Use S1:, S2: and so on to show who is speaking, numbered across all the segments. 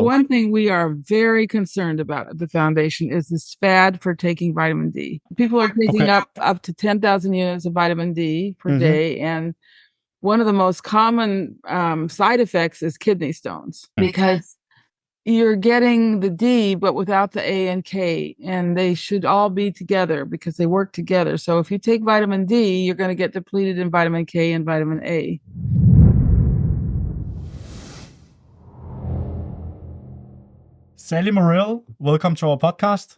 S1: One thing we are very concerned about at the foundation is this fad for taking vitamin D. People are taking up to 10,000 units of vitamin D per day, and one of the most common side effects is kidney stones because you're getting the D, but without the A and K, and they should all be together because they work together. So if you take vitamin D, you're going to get depleted in vitamin K and vitamin A.
S2: Sally Morell, welcome to our podcast.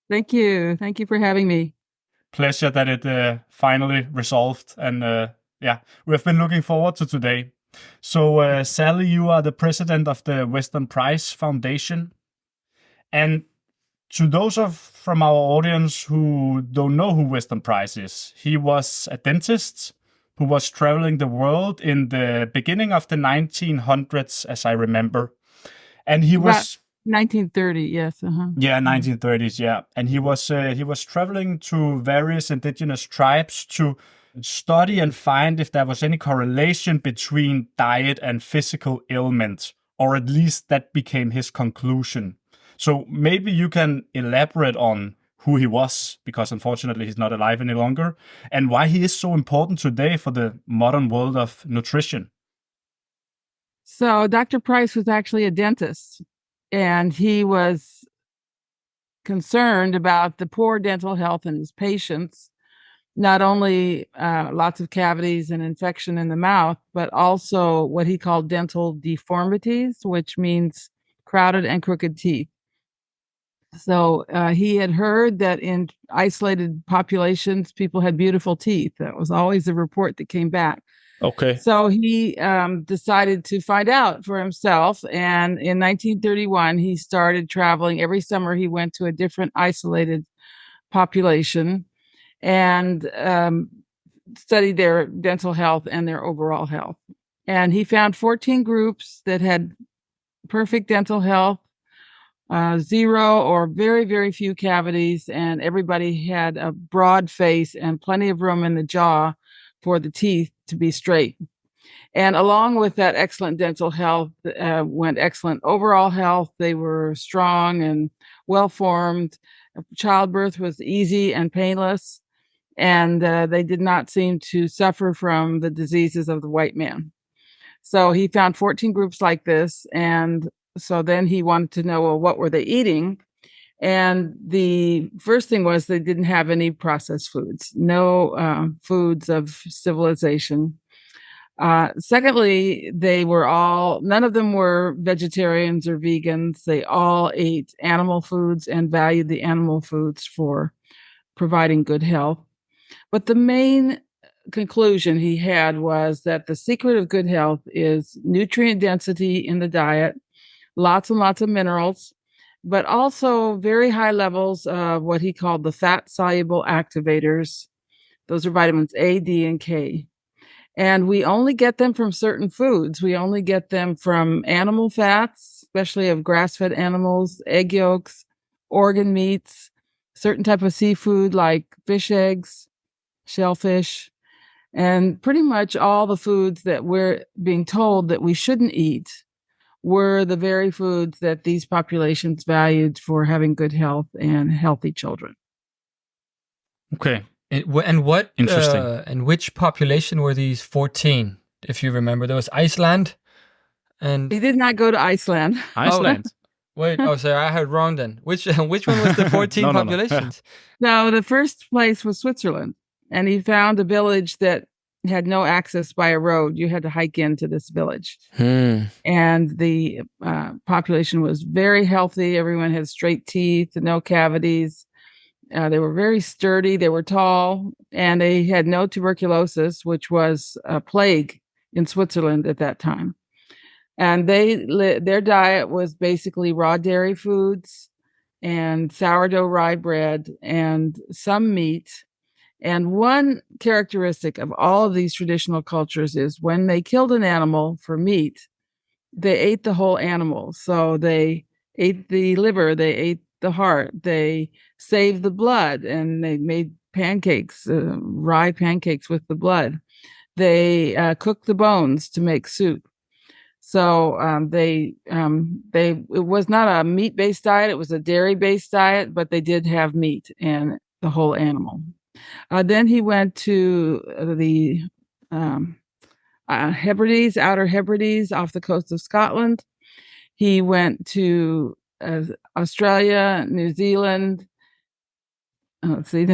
S1: Thank you. Thank you for having me.
S2: Pleasure that it finally resolved. And we've been looking forward to today. So, Sally, you are the president of the Weston Price Foundation. And to those from our audience who don't know who Weston Price is, he was a dentist who was traveling the world in the beginning of the 1900s, as I remember. And he was...
S1: 1930, yes.
S2: Yeah, 1930s, yeah. And he was traveling to various indigenous tribes to study and find if there was any correlation between diet and physical ailment, or at least that became his conclusion. So maybe you can elaborate on who he was, because unfortunately he's not alive any longer, and why he is so important today for the modern world of nutrition.
S1: So Dr. Price was actually a dentist. And he was concerned about the poor dental health in his patients, not only lots of cavities and infection in the mouth, but also what he called dental deformities, which means crowded and crooked teeth. So he had heard that in isolated populations, people had beautiful teeth. That was always the report that came back.
S2: Okay.
S1: So he decided to find out for himself. And in 1931, he started traveling. Every summer, he went to a different isolated population and studied their dental health and their overall health. And he found 14 groups that had perfect dental health, 0 or very, very few cavities. And everybody had a broad face and plenty of room in the jaw for the teeth to be straight. And along with that excellent dental health went excellent overall health. They were strong and well-formed. Childbirth was easy and painless. And they did not seem to suffer from the diseases of the white man. So he found 14 groups like this. And so then he wanted to know, well, what were they eating? And the first thing was they didn't have any processed foods, no foods of civilization. Secondly, none of them were vegetarians or vegans. They all ate animal foods and valued the animal foods for providing good health. But the main conclusion he had was that the secret of good health is nutrient density in the diet, lots and lots of minerals, but also very high levels of what he called the fat-soluble activators. Those are vitamins A, D, and K. And we only get them from certain foods. We only get them from animal fats, especially of grass-fed animals, egg yolks, organ meats, certain type of seafood like fish eggs, shellfish, and pretty much all the foods that we're being told that we shouldn't eat were the very foods that these populations valued for having good health and healthy children.
S2: Okay.
S3: And what?
S2: Interesting.
S3: And which population were these 14? If you remember, there was Iceland, and
S1: he did not go to Iceland.
S2: Iceland.
S3: Wait. Oh, sorry, I heard wrong. Then which one was the 14 populations?
S1: No, the first place was Switzerland, and he found a village that had no access by a road. You had to hike into this village. And the population was very healthy. Everyone had straight teeth, no cavities. They were very sturdy. They were tall, and they had no tuberculosis, which was a plague in Switzerland at that time. And their diet was basically raw dairy foods and sourdough rye bread and some meat. And one characteristic of all of these traditional cultures is when they killed an animal for meat, they ate the whole animal. So they ate the liver, they ate the heart, they saved the blood, and they made pancakes, rye pancakes with the blood. They cooked the bones to make soup. So it was not a meat-based diet; it was a dairy-based diet, but they did have meat and the whole animal. Then he went to the Hebrides, Outer Hebrides, off the coast of Scotland. He went to Australia, New Zealand. Let's see,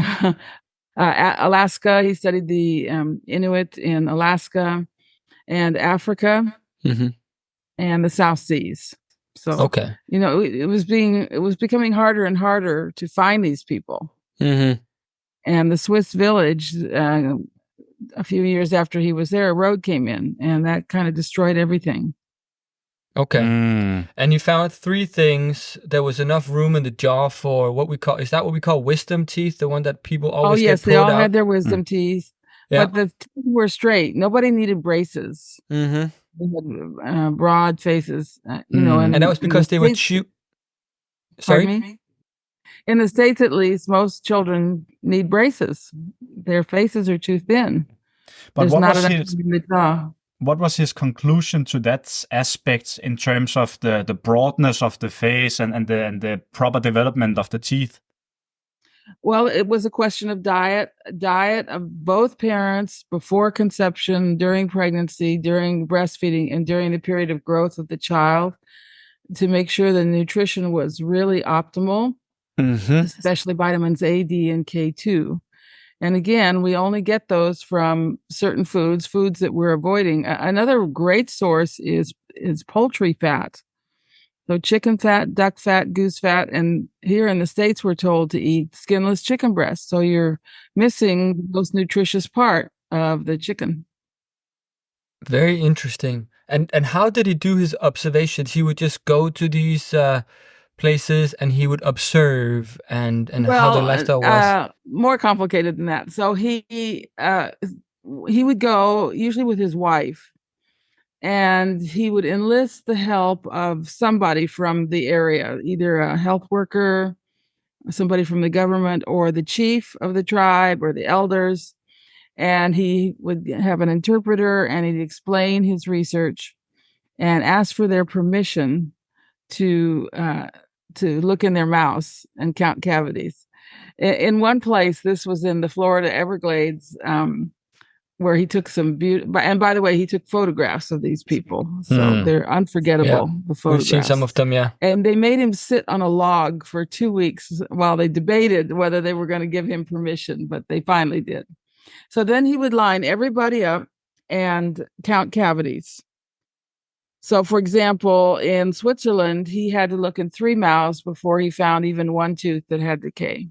S1: Alaska. He studied the Inuit in Alaska and Africa and the South Seas. So,
S3: Okay.
S1: it was becoming harder and harder to find these people. And the Swiss village, a few years after he was there, a road came in, and that kind of destroyed everything.
S3: Okay. And you found 3 things. There was enough room in the jaw for is that what we call wisdom teeth? The one that people always get pulled out?
S1: They all had their wisdom teeth, but the teeth were straight. Nobody needed braces. They had broad faces, and
S3: that was because they were Sorry?
S1: Pardon me? In the States, at least, most children need braces. Their faces are too thin.
S2: But
S1: There's not enough in the jaw.
S2: What was his conclusion to that aspect in terms of the broadness of the face and the proper development of the teeth?
S1: Well, it was a question of diet of both parents before conception, during pregnancy, during breastfeeding, and during the period of growth of the child, to make sure the nutrition was really optimal, especially vitamins A, D, and K2. And again, we only get those from certain foods that we're avoiding. Another great source is poultry fat. So chicken fat, duck fat, goose fat, and here in the States, we're told to eat skinless chicken breast. So you're missing the most nutritious part of the chicken.
S3: Very interesting. And how did he do his observations? He would just go to these places and he would observe and how the lifestyle was?
S1: More complicated than that. So he would go usually with his wife, and he would enlist the help of somebody from the area, either a health worker, somebody from the government, or the chief of the tribe or the elders. And he would have an interpreter, and he'd explain his research and ask for their permission to look in their mouths and count cavities. In one place, this was in the Florida Everglades, where he took some and by the way, he took photographs of these people. So they're unforgettable, the photographs.
S3: We've seen some of them, yeah.
S1: And they made him sit on a log for 2 weeks while they debated whether they were going to give him permission, but they finally did. So then he would line everybody up and count cavities. So, for example, in Switzerland, he had to look in 3 mouths before he found even one tooth that had decay.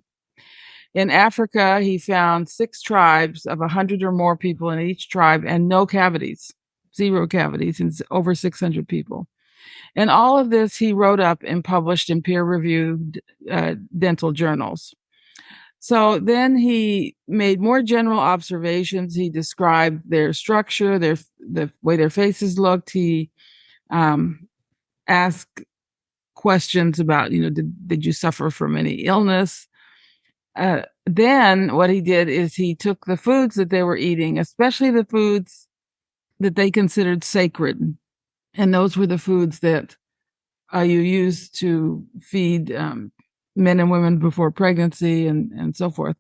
S1: In Africa, he found 6 tribes of 100 or more people in each tribe and no cavities, 0 cavities, and over 600 people. And all of this he wrote up and published in peer-reviewed dental journals. So then he made more general observations. He described their structure, the way their faces looked. He asked questions about, did you suffer from any illness? Then what he did is he took the foods that they were eating, especially the foods that they considered sacred. And those were the foods that you used to feed men and women before pregnancy and so forth.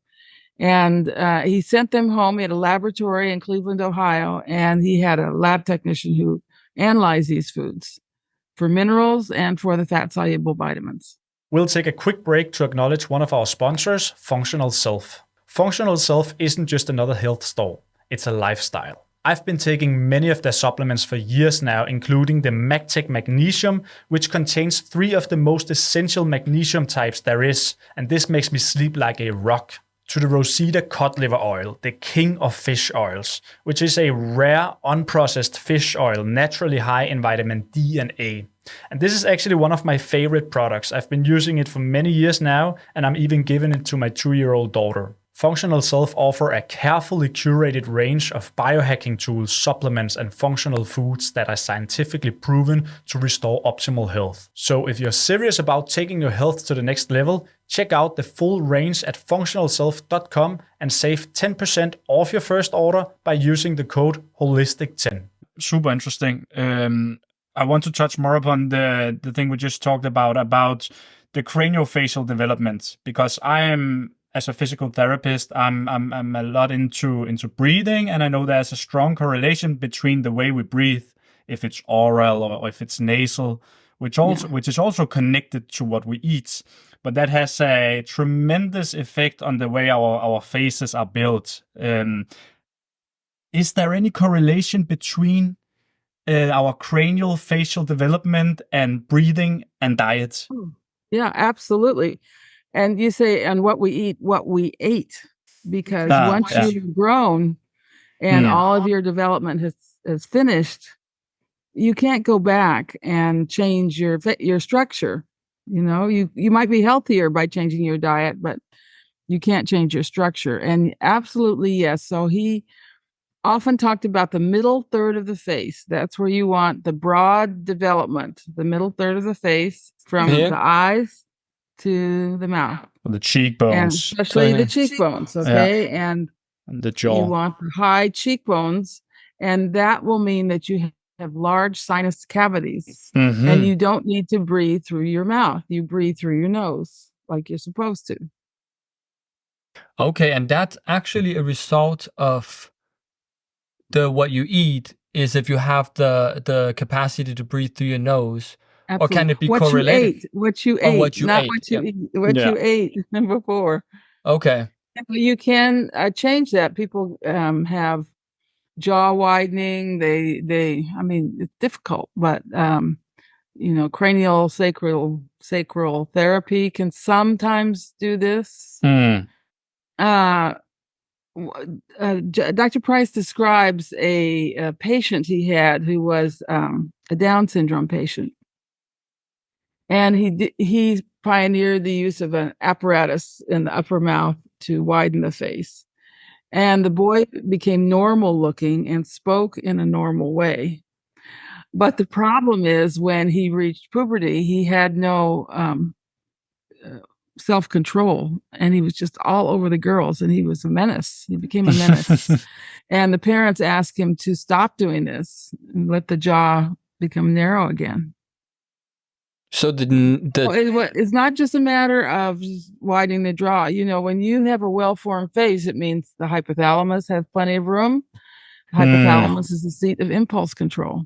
S1: And he sent them home. He had a laboratory in Cleveland, Ohio, and he had a lab technician who analyzed these foods for minerals and for the fat-soluble vitamins.
S4: We'll take a quick break to acknowledge one of our sponsors, Functional Self. Functional Self isn't just another health store, it's a lifestyle. I've been taking many of their supplements for years now, including the MagTech Magnesium, which contains 3 of the most essential magnesium types there is, and this makes me sleep like a rock. To the Rosita cod liver oil, the king of fish oils, which is a rare, unprocessed fish oil naturally high in vitamin D and A. And this is actually one of my favorite products. I've been using it for many years now, and I'm even giving it to my 2-year-old daughter. Functional Self offer a carefully curated range of biohacking tools, supplements, and functional foods that are scientifically proven to restore optimal health. So if you're serious about taking your health to the next level, check out the full range at functionalself.com and save 10% off your first order by using the code HOLISTIC10.
S2: Super interesting. I want to touch more upon the thing we just talked about the craniofacial development, because I am, as a physical therapist, I'm a lot into breathing, and I know there's a strong correlation between the way we breathe, if it's oral or if it's nasal, which is also connected to what we eat. But that has a tremendous effect on the way our faces are built. Is there any correlation between our cranial facial development and breathing and diet?
S1: Yeah, absolutely. And you say, and what we ate, because once you've grown and all of your development has finished, you can't go back and change your structure. You know, you might be healthier by changing your diet, but you can't change your structure. And absolutely, yes. So he often talked about the middle third of the face. That's where you want the broad development, the middle third of the face, from the eyes to the mouth.
S2: The cheekbones.
S1: And especially the cheekbones, okay?
S2: Yeah. And the jaw.
S1: You want the high cheekbones, and that will mean that you have large sinus cavities, and you don't need to breathe through your mouth. You breathe through your nose like you're supposed to.
S3: Okay, and that's actually a result of what you eat, is if you have the capacity to breathe through your nose.
S1: Absolutely.
S3: Or can it be
S1: what
S3: correlated?
S1: What you ate,
S3: what you
S1: not
S3: ate.
S1: what you ate before.
S3: Okay.
S1: You can change that. People have jaw widening. They I mean, it's difficult, but you know, cranial sacral therapy can sometimes do this. Dr. Price describes a patient he had who was a Down syndrome patient, and he pioneered the use of an apparatus in the upper mouth to widen the face. And the boy became normal looking and spoke in a normal way. But the problem is, when he reached puberty, he had no self-control, and he was just all over the girls, and he was a menace. He became a menace. And the parents asked him to stop doing this and let the jaw become narrow again.
S3: So
S1: it's not just a matter of widening the jaw. You know, when you have a well-formed face, it means the hypothalamus has plenty of room. The hypothalamus is the seat of impulse control.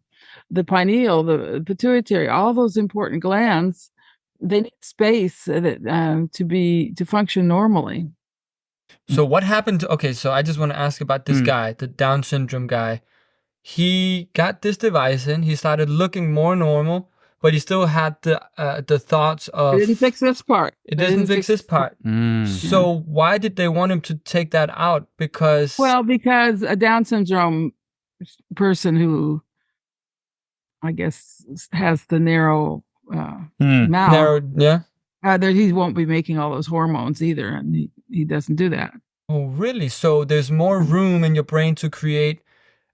S1: The pineal, the pituitary, all those important glands, they need space to function normally.
S3: So what happened so I just want to ask about this guy, the Down syndrome guy. He got this device in, he started looking more normal, but he still had the thoughts of...
S1: It didn't fix this part.
S3: It doesn't fix this part. So why did they want him to take that out? Because
S1: a Down syndrome person who, I guess, has the narrow mouth. He won't be making all those hormones either, and he doesn't do that.
S3: Oh, really? So there's more room in your brain to create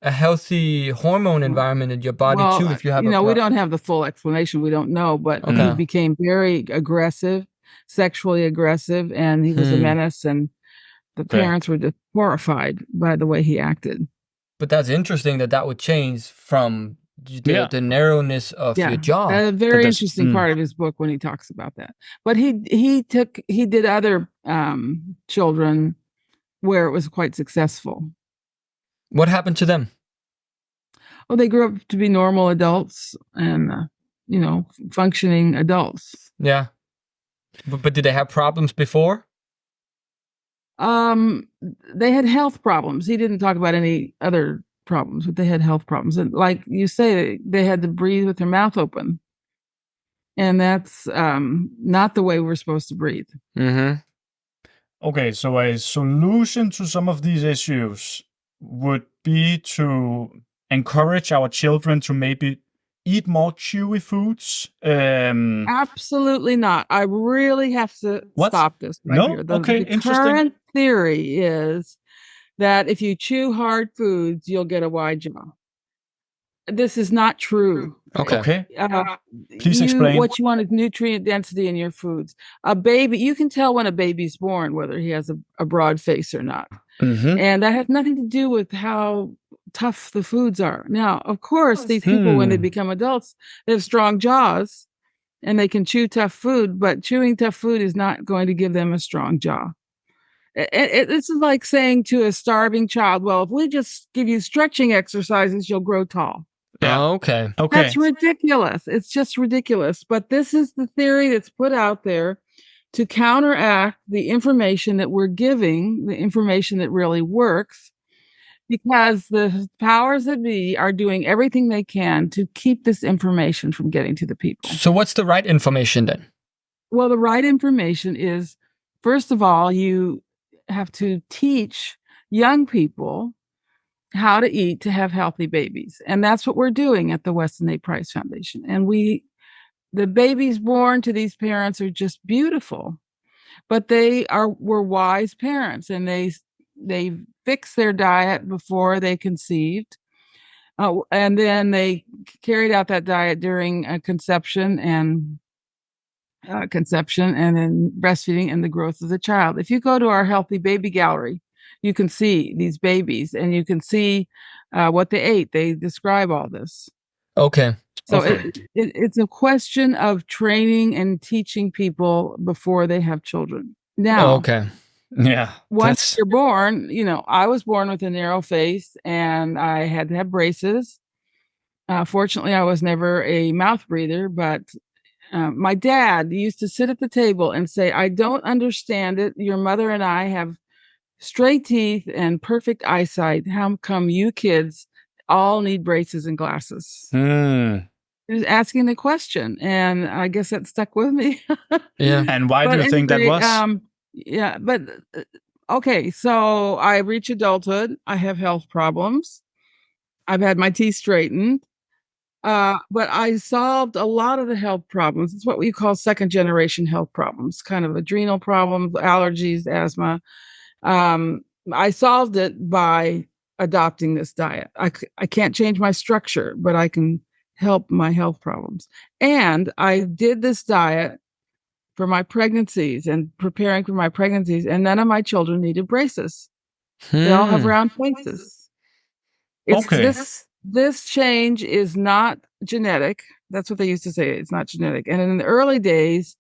S3: a healthy hormone environment in your body too, if you have
S1: we don't have the full explanation. We don't know, but he became very aggressive, sexually aggressive, and he was a menace, and the parents were just horrified by the way he acted.
S3: But that's interesting that would change from the narrowness of your jaw.
S1: A very interesting part of his book when he talks about that. But he did other children where it was quite successful.
S3: What happened to them?
S1: Oh, they grew up to be normal adults and functioning adults.
S3: Yeah. But did they have problems before?
S1: They had health problems. He didn't talk about any other problems, but they had health problems. And like you say, they had to breathe with their mouth open. And that's not the way we're supposed to breathe.
S2: Okay, so a solution to some of these issues would be to encourage our children to maybe eat more chewy foods.
S1: Absolutely not. I really have to stop this right here.
S2: Okay,
S1: the
S2: interesting.
S1: Current theory is that if you chew hard foods, you'll get a wide jaw. This is not true.
S2: Okay. Please explain.
S1: What you want is nutrient density in your foods. A baby, you can tell when a baby's born whether he has a broad face or not. And that has nothing to do with how tough the foods are. Now, of course, these people, when they become adults, they have strong jaws and they can chew tough food, but chewing tough food is not going to give them a strong jaw. It's like saying to a starving child, well, if we just give you stretching exercises, you'll grow tall.
S2: Yeah.
S3: Okay.
S1: That's ridiculous. It's just ridiculous. But this is the theory that's put out there to counteract the information that we're giving, the information that really works, because the powers that be are doing everything they can to keep this information from getting to the people.
S3: So what's the right information then?
S1: Well, the right information is, first of all, you have to teach young people how to eat to have healthy babies. And that's what we're doing at the Weston A. Price Foundation. And the babies born to these parents are just beautiful, but were wise parents, and they fixed their diet before they conceived. And then they carried out that diet during conception and then breastfeeding and the growth of the child. If you go to our Healthy Baby Gallery, you can see these babies and you can see what they ate. They describe all this.
S3: Okay.
S1: So it's a question of training and teaching people before they have children. Now,
S3: okay.
S2: Yeah.
S1: Once you're born, I was born with a narrow face and I had to have braces. Fortunately, I was never a mouth breather, but my dad used to sit at the table and say, I don't understand it. Your mother and I have straight teeth and perfect eyesight. How come you kids all need braces and glasses? He was asking the question, and I guess that stuck with me.
S3: Yeah.
S2: And why do you think that was?
S1: Okay, so I reach adulthood. I have health problems. I've had my teeth straightened. But I solved a lot of the health problems. It's what we call second generation health problems, kind of adrenal problems, allergies, asthma. I solved it by adopting this diet. I can't change my structure, but I can help my health problems. And I did this diet for my pregnancies and preparing for my pregnancies, and none of my children needed braces. They all have round faces. This change is not genetic. That's what they used to say. It's not genetic. And in the early days,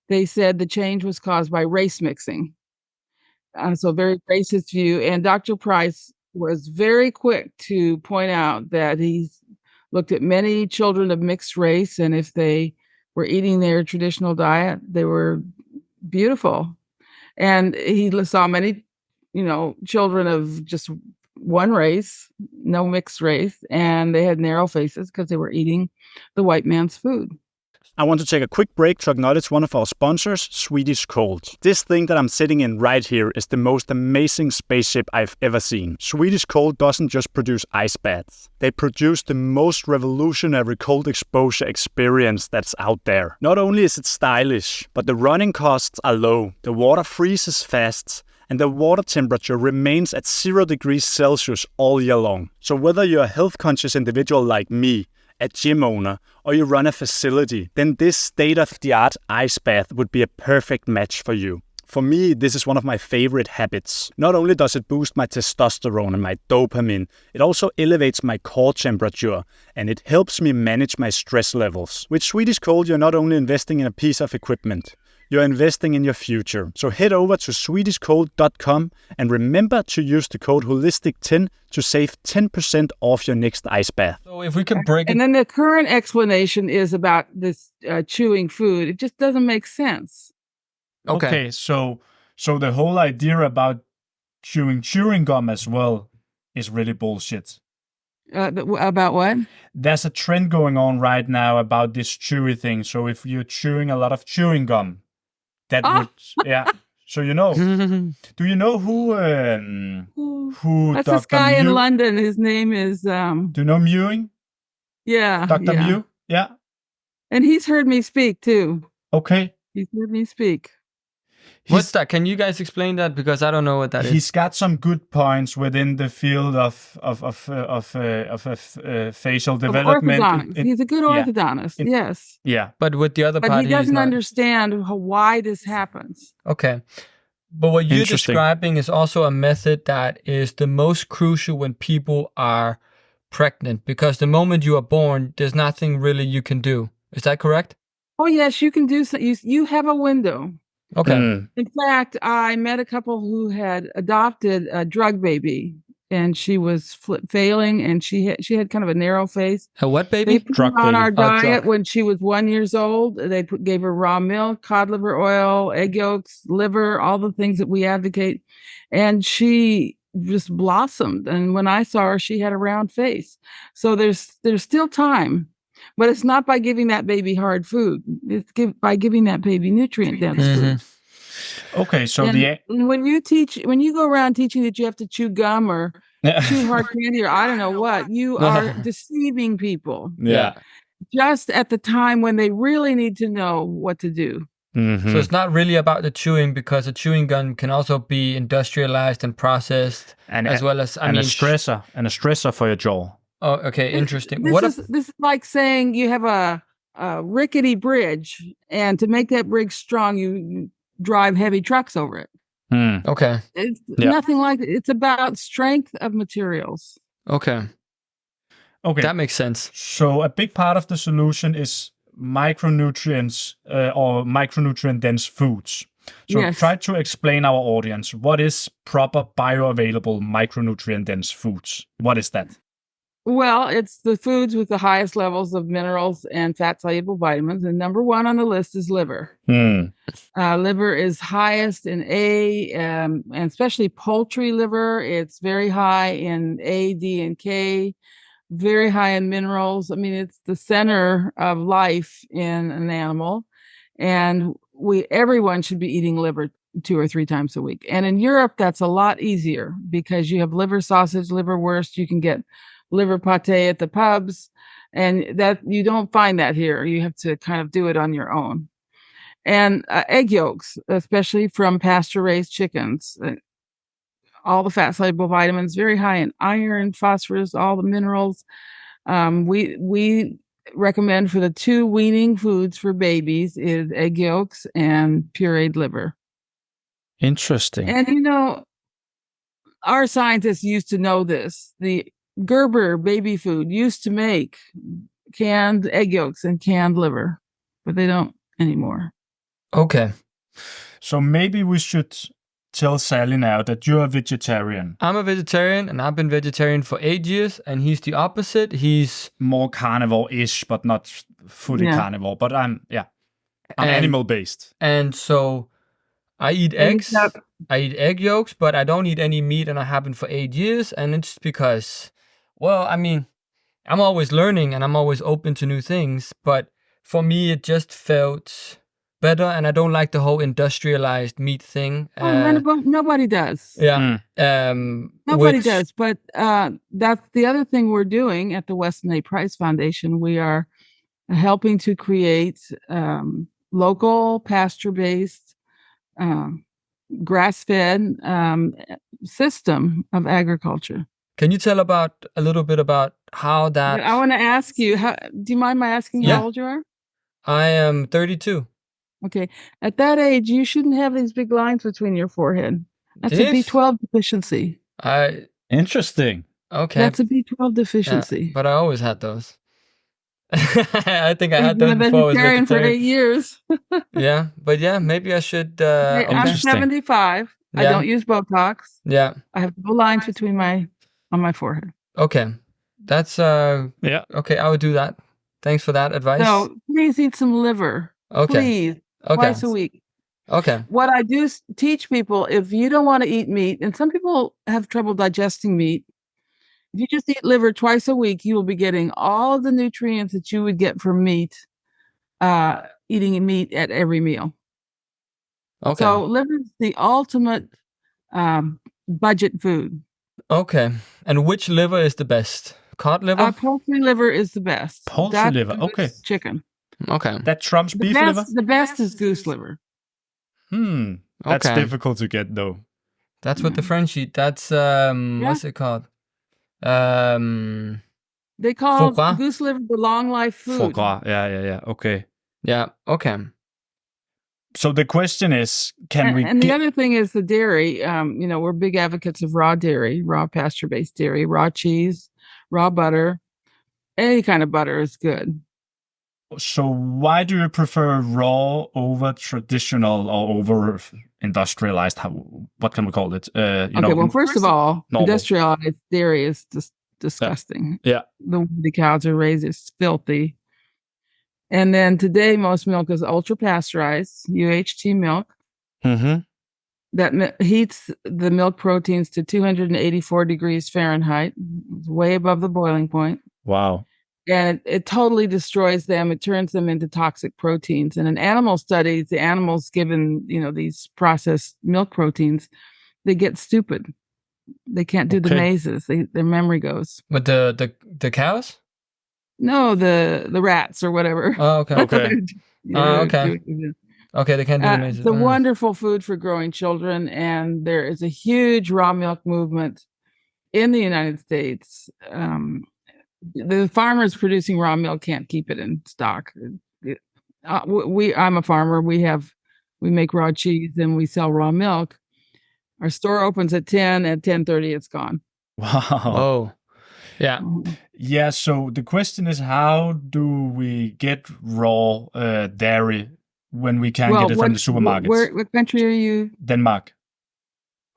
S1: they said the change was caused by race mixing. So very racist view. And Dr. Price was very quick to point out that he looked at many children of mixed race, and if they were eating their traditional diet, they were beautiful. And he saw many, children of just one race, no mixed race, and they had narrow faces because they were eating the white man's food.
S5: I want to take a quick break to acknowledge one of our sponsors, Swedish Cold. This thing that I'm sitting in right here is the most amazing spaceship I've ever seen. Swedish Cold doesn't just produce ice baths. They produce the most revolutionary cold exposure experience that's out there. Not only is it stylish, but the running costs are low. The water freezes fast, and the water temperature remains at 0 degrees Celsius all year long. So whether you're a health-conscious individual like me, a gym owner, or you run a facility, then this state-of-the-art ice bath would be a perfect match for you. For me, this is one of my favorite habits. Not only does it boost my testosterone and my dopamine, it also elevates my core temperature, and it helps me manage my stress levels. With Swedish Cold, you're not only investing in a piece of equipment, you're investing in your future. So head over to swedishcold.com and remember to use the code HOLISTIC10 to save 10% off your next ice bath.
S3: So if we could break it...
S1: And then the current explanation is about this chewing food. It just doesn't make sense.
S2: Okay, so the whole idea about chewing gum as well is really bullshit.
S1: About what?
S2: There's a trend going on right now about this chewy thing. So if you're chewing a lot of chewing gum, that would, yeah. So do you know who
S1: That's
S2: Dr.
S1: this guy
S2: Mew?
S1: in London. His name is.
S2: Do you know Mewing?
S1: Yeah,
S2: Dr.
S1: yeah.
S2: Mew? Yeah.
S1: And he's heard me speak too.
S2: Okay.
S1: He's heard me speak.
S3: What's that? Can you guys explain that? Because I don't know what that is.
S2: He's got some good points within the field of facial development.
S1: He's a good orthodontist. Yes.
S2: Yeah.
S3: But with the other part,
S1: he doesn't understand why this happens.
S3: Okay. But what you're
S5: Interesting.
S3: describing is also a method that is the most crucial when people are pregnant, because the moment you are born, there's nothing really you can do. Is that correct?
S1: Oh yes, you can do so. You have a window.
S3: Okay.
S1: In fact, I met a couple who had adopted a drug baby, and she was failing, and she had kind of a narrow face.
S3: A what
S1: They
S3: baby?
S1: put
S5: Drug
S1: her on
S5: baby.
S1: our
S3: Oh,
S1: diet
S3: drug.
S1: when she was 1 year old. They gave her raw milk, cod liver oil, egg yolks, liver, all the things that we advocate, and she just blossomed. And when I saw her, she had a round face. So there's still time. But it's not by giving that baby hard food. It's by giving that baby nutrient-dense food.
S2: Okay, so
S1: And when you go around teaching that you have to chew gum or chew hard candy or I don't know what, you are deceiving people
S5: Yeah.
S1: just at the time when they really need to know what to do.
S5: Mm-hmm.
S3: So it's not really about the chewing, because a chewing gum can also be industrialized and processed, as well as
S5: a stressor for your jaw.
S3: Oh, okay, interesting.
S1: This is like saying you have a rickety bridge, and to make that bridge strong, you drive heavy trucks over it.
S3: Okay.
S1: It's nothing like it. It's about strength of materials.
S3: Okay. That makes sense.
S2: So a big part of the solution is micronutrients or micronutrient dense foods. So
S1: Yes.
S2: try to explain our audience, what is proper bioavailable micronutrient dense foods? What is that?
S1: Well, it's the foods with the highest levels of minerals and fat-soluble vitamins. And number one on the list is liver. Liver is highest in A, and especially poultry liver. It's very high in A, D, and K, very high in minerals. I mean, it's the center of life in an animal. And everyone should be eating liver 2 or 3 times a week. And in Europe, that's a lot easier because you have liver sausage, liverwurst. You can get liver pate at the pubs, and that you don't find that here. You have to kind of do it on your own. And egg yolks, especially from pasture-raised chickens, all the fat-soluble vitamins, very high in iron, phosphorus, all the minerals. We recommend for the 2 weaning foods for babies is egg yolks and pureed liver.
S5: Interesting.
S1: And our scientists used to know this. The Gerber baby food used to make canned egg yolks and canned liver, but they don't anymore.
S3: Okay.
S2: So maybe we should tell Sally now that you're a vegetarian.
S3: I'm a vegetarian, and I've been vegetarian for 8 years, and he's the opposite. He's
S2: more carnivore-ish, but not fully carnivore. But I'm animal-based.
S3: And so I eat eggs. I eat egg yolks, but I don't eat any meat, and I haven't for 8 years. And it's because, well, I mean, I'm always learning and I'm always open to new things. But for me, it just felt better, and I don't like the whole industrialized meat thing.
S1: Nobody does.
S3: Yeah.
S1: Nobody does. But that's the other thing we're doing at the Weston A. Price Foundation. We are helping to create local pasture-based grass-fed system of agriculture.
S3: Can you tell a little bit about how that?
S1: I want to ask you. Do you mind my asking how old you are?
S3: I am 32.
S1: Okay, at that age, you shouldn't have these big lines between your forehead. That's a B12 deficiency.
S5: Interesting.
S3: Okay.
S1: That's a B12 deficiency.
S3: Yeah, but I always had those. I think I had those
S1: been
S3: before I was
S1: vegetarian for
S3: vegetarian.
S1: 8 years.
S3: Yeah, but maybe I should.
S1: I'm 75. I don't use Botox.
S3: Yeah.
S1: I have no lines on my forehead.
S3: Okay, that's okay. I would do that. Thanks for that advice.
S1: So please eat some liver.
S3: Okay.
S1: Please, twice a week.
S3: Okay.
S1: What I do teach people, if you don't want to eat meat, and some people have trouble digesting meat, if you just eat liver twice a week, you will be getting all of the nutrients that you would get from meat, eating meat at every meal.
S3: Okay.
S1: So liver is the ultimate budget food.
S3: Okay. And which liver is the best? Cod liver?
S1: Poultry liver is the best.
S2: Poultry liver, okay.
S1: Chicken.
S3: Okay.
S2: That trumps beef liver?
S1: The best is goose liver.
S2: That's difficult to get, though.
S3: That's what the French eat. That's, what's it called?
S1: They call goose liver the long life food.
S5: Foie gras. Yeah. Okay.
S3: Yeah. Okay.
S2: So the question is, can we?
S1: And the other thing is the dairy. We're big advocates of raw dairy, raw pasture-based dairy, raw cheese, raw butter. Any kind of butter is good.
S2: So why do you prefer raw over traditional or over industrialized? What can we call it?
S1: Well, first of all,
S2: normal.
S1: industrialized dairy is just disgusting.
S2: Yeah.
S1: The way the cows are raised is filthy. And then today, most milk is ultra pasteurized, UHT milk.
S2: Mm-hmm.
S1: That heats the milk proteins to 284 degrees Fahrenheit, way above the boiling point.
S2: Wow.
S1: And it totally destroys them. It turns them into toxic proteins. And in animal studies, the animals given, these processed milk proteins, they get stupid. They can't do the mazes. Their memory goes.
S3: But the cows?
S1: No, the rats or whatever.
S3: Oh, okay.
S2: Okay.
S3: Okay. Okay, they can't do the mazes.
S1: It's a wonderful food for growing children, and there is a huge raw milk movement in the United States. The farmers producing raw milk can't keep it in stock. I'm a farmer. We make raw cheese and we sell raw milk. Our store opens at 10. At 10:30, it's gone.
S2: Wow.
S3: Oh, yeah.
S2: Yeah. So the question is, how do we get raw dairy when we can't get it from the supermarkets?
S1: What country are you?
S2: Denmark.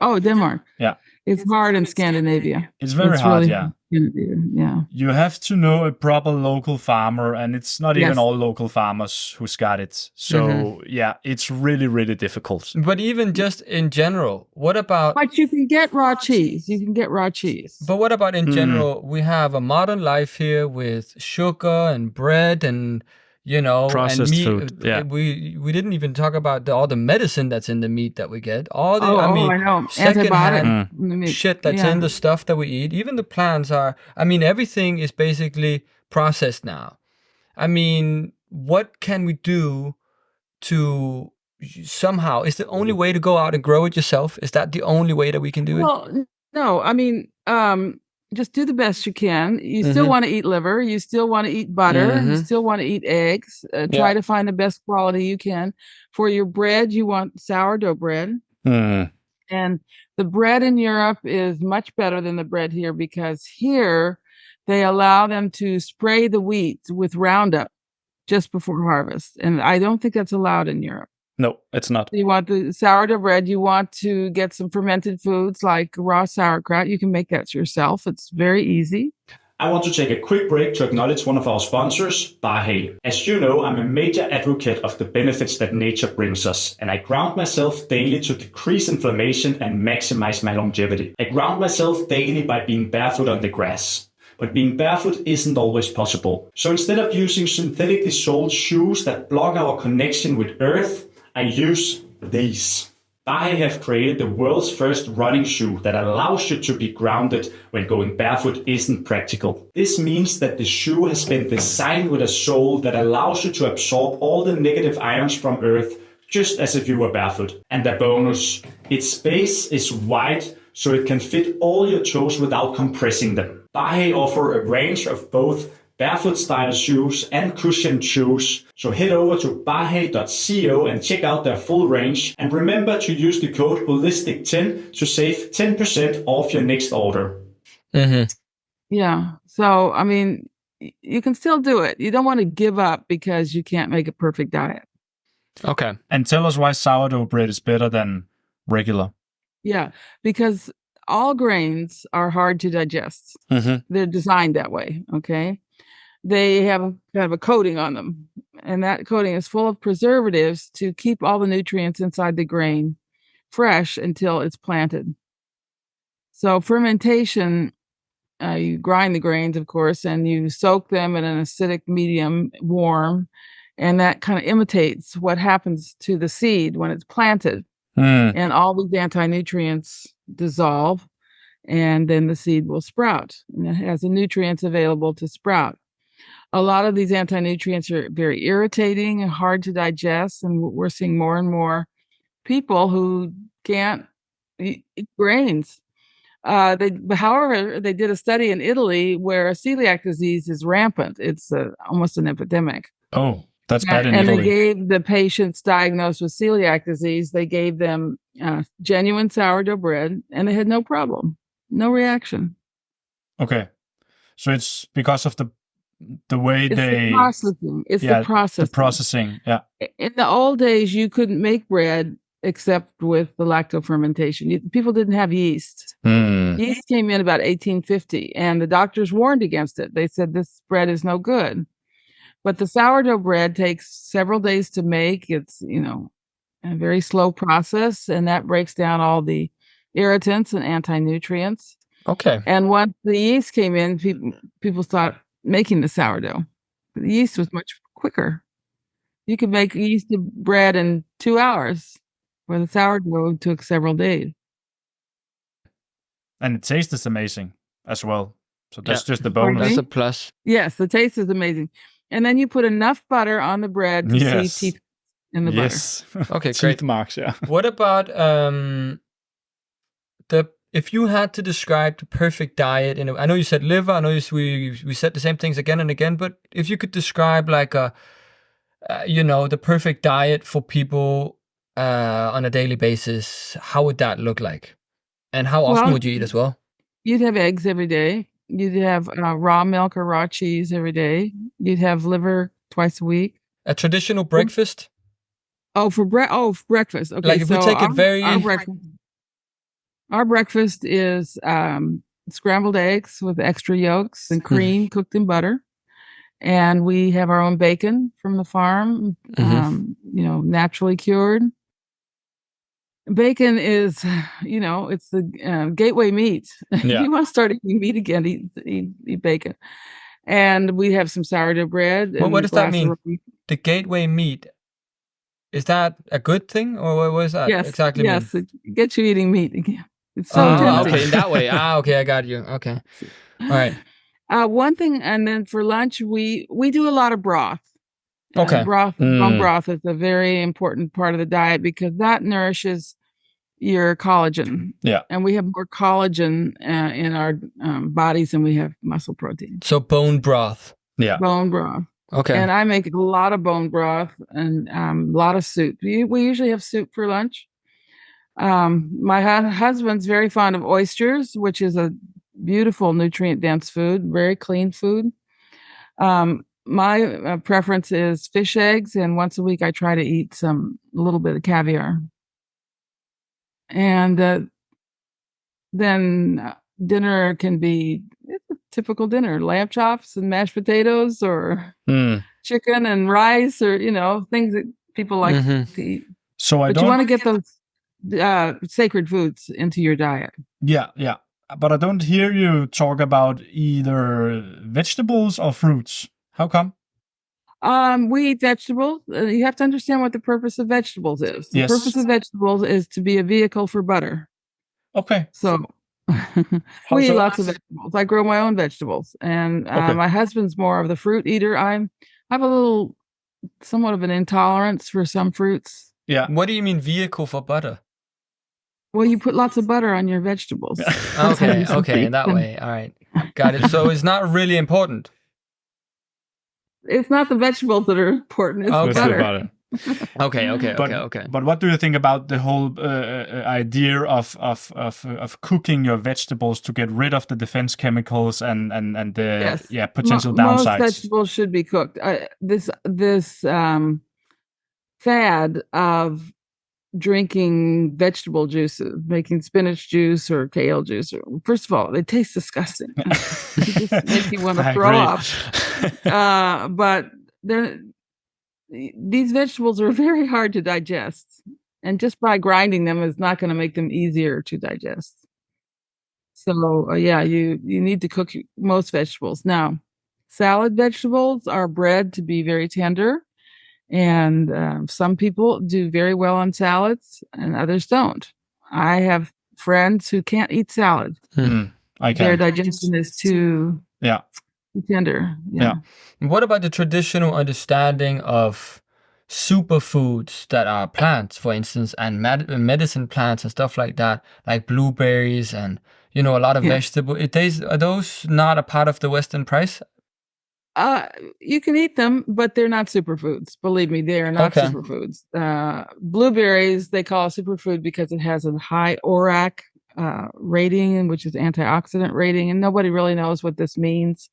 S1: Oh, Denmark.
S2: Yeah.
S1: It's hard in Scandinavia.
S2: It's very hard,
S1: really
S2: yeah.
S1: Yeah.
S2: You have to know a proper local farmer, and it's not even all local farmers who's got it. So, yeah, it's really, really difficult.
S3: But even just in general, what about...
S1: But you can get raw cheese. You can get raw cheese.
S3: But what about in general? We have a modern life here with sugar and bread and...
S2: processed
S3: and meat.
S2: food. Yeah,
S3: we didn't even talk about all the medicine that's in the meat that we get. All the
S1: I know.
S3: secondhand shit that's in the stuff that we eat. Even the plants are. Everything is basically processed now. What can we do to somehow? Is the only way to go out and grow it yourself? Is that the only way that we can do it?
S1: Well, no. Just do the best you can. You still want to eat liver. You still want to eat butter. You still want to eat eggs. Try to find the best quality you can. For your bread, you want sourdough bread. And the bread in Europe is much better than the bread here because here they allow them to spray the wheat with Roundup just before harvest. And I don't think that's allowed in Europe.
S2: No, it's not.
S1: You want the sourdough bread. You want to get some fermented foods like raw sauerkraut. You can make that yourself. It's very easy.
S5: I want to take a quick break to acknowledge one of our sponsors, Bioavailable. As you know, I'm a major advocate of the benefits that nature brings us, and I ground myself daily to decrease inflammation and maximize my longevity. I ground myself daily by being barefoot on the grass. But being barefoot isn't always possible. So instead of using synthetically soled shoes that block our connection with Earth, I use these. I have created the world's first running shoe that allows you to be grounded when going barefoot isn't practical. This means that the shoe has been designed with a sole that allows you to absorb all the negative ions from Earth just as if you were barefoot. And the bonus, its base is wide so it can fit all your toes without compressing them. I offer a range of both barefoot style shoes and cushioned shoes. So head over to bahe.co and check out their full range. And remember to use the code HOLISTIC10 to save 10% off your next order.
S1: Yeah. So, you can still do it. You don't want to give up because you can't make a perfect diet.
S3: Okay.
S2: And tell us why sourdough bread is better than regular.
S1: Yeah, because all grains are hard to digest. They're designed that way, okay? They have kind of a coating on them, and that coating is full of preservatives to keep all the nutrients inside the grain fresh until it's planted. So fermentation, you grind the grains, of course, and you soak them in an acidic medium, warm, and that kind of imitates what happens to the seed when it's planted. And all these anti-nutrients dissolve, and then the seed will sprout, and it has the nutrients available to sprout. A lot of these anti-nutrients are very irritating and hard to digest, and we're seeing more and more people who can't eat grains. However, they did a study in Italy where celiac disease is rampant. It's almost an epidemic.
S2: Oh. That's bad in
S1: and
S2: Italy.
S1: they gave the patients diagnosed with celiac disease, they gave them genuine sourdough bread, and they had no problem, no reaction.
S2: Okay, so it's because of the way
S1: It's
S2: they
S1: the processing. It's the processing.
S2: The processing. Yeah.
S1: In the old days, you couldn't make bread except with the lactofermentation. People didn't have yeast. Yeast came in about 1850, and the doctors warned against it. They said this bread is no good. But the sourdough bread takes several days to make. It's, a very slow process, and that breaks down all the irritants and anti-nutrients.
S3: Okay.
S1: And once the yeast came in, people started making the sourdough. The yeast was much quicker. You could make yeasted bread in 2 hours, where the sourdough took several days.
S2: And the taste is amazing as well. So that's just the bonus.
S3: That's a plus.
S1: Yes, the taste is amazing. And then you put enough butter on the bread to see teeth in the butter.
S3: Okay,
S2: Teeth
S3: great.
S2: marks, yeah.
S3: What about if you had to describe the perfect diet? I know you said liver. I know we said the same things again and again. But if you could describe like the perfect diet for people on a daily basis, how would that look like? And how often would you eat as well?
S1: You'd have eggs every day. You'd have raw milk or raw cheese every day. You'd have liver twice a week.
S3: A traditional breakfast?
S1: For breakfast. Okay,
S3: like if we take it very...
S1: Our breakfast is scrambled eggs with extra yolks and cream cooked in butter. And we have our own bacon from the farm, naturally cured. Bacon is, it's the gateway meat.
S2: Yeah.
S1: You want to start eating meat again, eat bacon. And we have some sourdough bread.
S3: Well, what does that mean? The gateway meat. Is that a good thing, or what does that exactly mean?
S1: Yes, it gets you eating meat again. It's so tempting.
S3: Okay, in that way. Okay, I got you. Okay. All right.
S1: One thing, and then for lunch, we do a lot of broth.
S3: Okay.
S1: Bone broth is a very important part of the diet because that nourishes your collagen.
S2: Yeah.
S1: And we have more collagen in our bodies than we have muscle protein.
S3: So bone broth.
S2: Yeah.
S1: Bone broth.
S3: Okay.
S1: And I make a lot of bone broth and a lot of soup. We usually have soup for lunch. My husband's very fond of oysters, which is a beautiful nutrient-dense food, very clean food. My preference is fish eggs, and once a week I try to eat a little bit of caviar. And then dinner can be a typical dinner: lamb chops and mashed potatoes, or chicken and rice, or things that people like to eat. But you want to get those sacred foods into your diet.
S2: Yeah. But I don't hear you talk about either vegetables or fruits. How come?
S1: We eat vegetables. You have to understand what the purpose of vegetables is. The purpose of vegetables is to be a vehicle for butter.
S2: Okay.
S1: So we eat lots of vegetables. I grow my own vegetables, and my husband's more of the fruit eater. I have somewhat of an intolerance for some fruits.
S2: Yeah.
S3: What do you mean vehicle for butter?
S1: Well, you put lots of butter on your vegetables.
S3: Okay, in that way. All right. Got it. So it's not really important.
S1: It's not the vegetables that are important. It's the butter.
S3: Okay.
S2: But what do you think about the whole idea of cooking your vegetables to get rid of the defense chemicals and the potential downsides?
S1: Most vegetables should be cooked. This fad of drinking vegetable juices, making spinach juice or kale juice. First of all, they taste disgusting. They just make you want to throw up. But these vegetables are very hard to digest. And just by grinding them is not going to make them easier to digest. So, you need to cook most vegetables. Now, salad vegetables are bred to be very tender. And some people do very well on salads and others don't. I have friends who can't eat salad. Their digestion is too tender. Yeah.
S3: What about the traditional understanding of superfoods that are plants, for instance, and medicine plants and stuff like that, like blueberries and, a lot of vegetables? Are those not a part of the Weston Price?
S1: You can eat them, but they're not superfoods. Believe me, they are not
S3: Okay.
S1: superfoods. Blueberries, they call a superfood because it has a high ORAC rating, which is antioxidant rating, and nobody really knows what this means.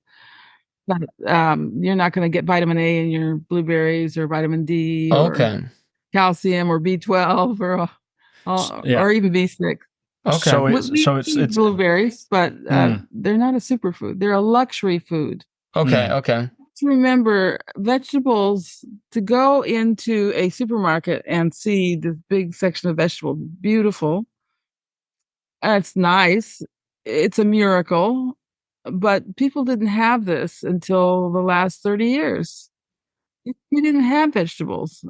S1: But you're not going to get vitamin A in your blueberries or vitamin D or
S3: Okay.
S1: calcium or B12 or even B6.
S3: Okay.
S2: So
S1: We
S2: it's
S1: eat blueberries, but they're not a superfood. They're a luxury food.
S3: Okay. Okay.
S1: To remember, vegetables, to go into a supermarket and see this big section of vegetables, beautiful. It's nice. It's a miracle. But people didn't have this until the last 30 years. You didn't have vegetables.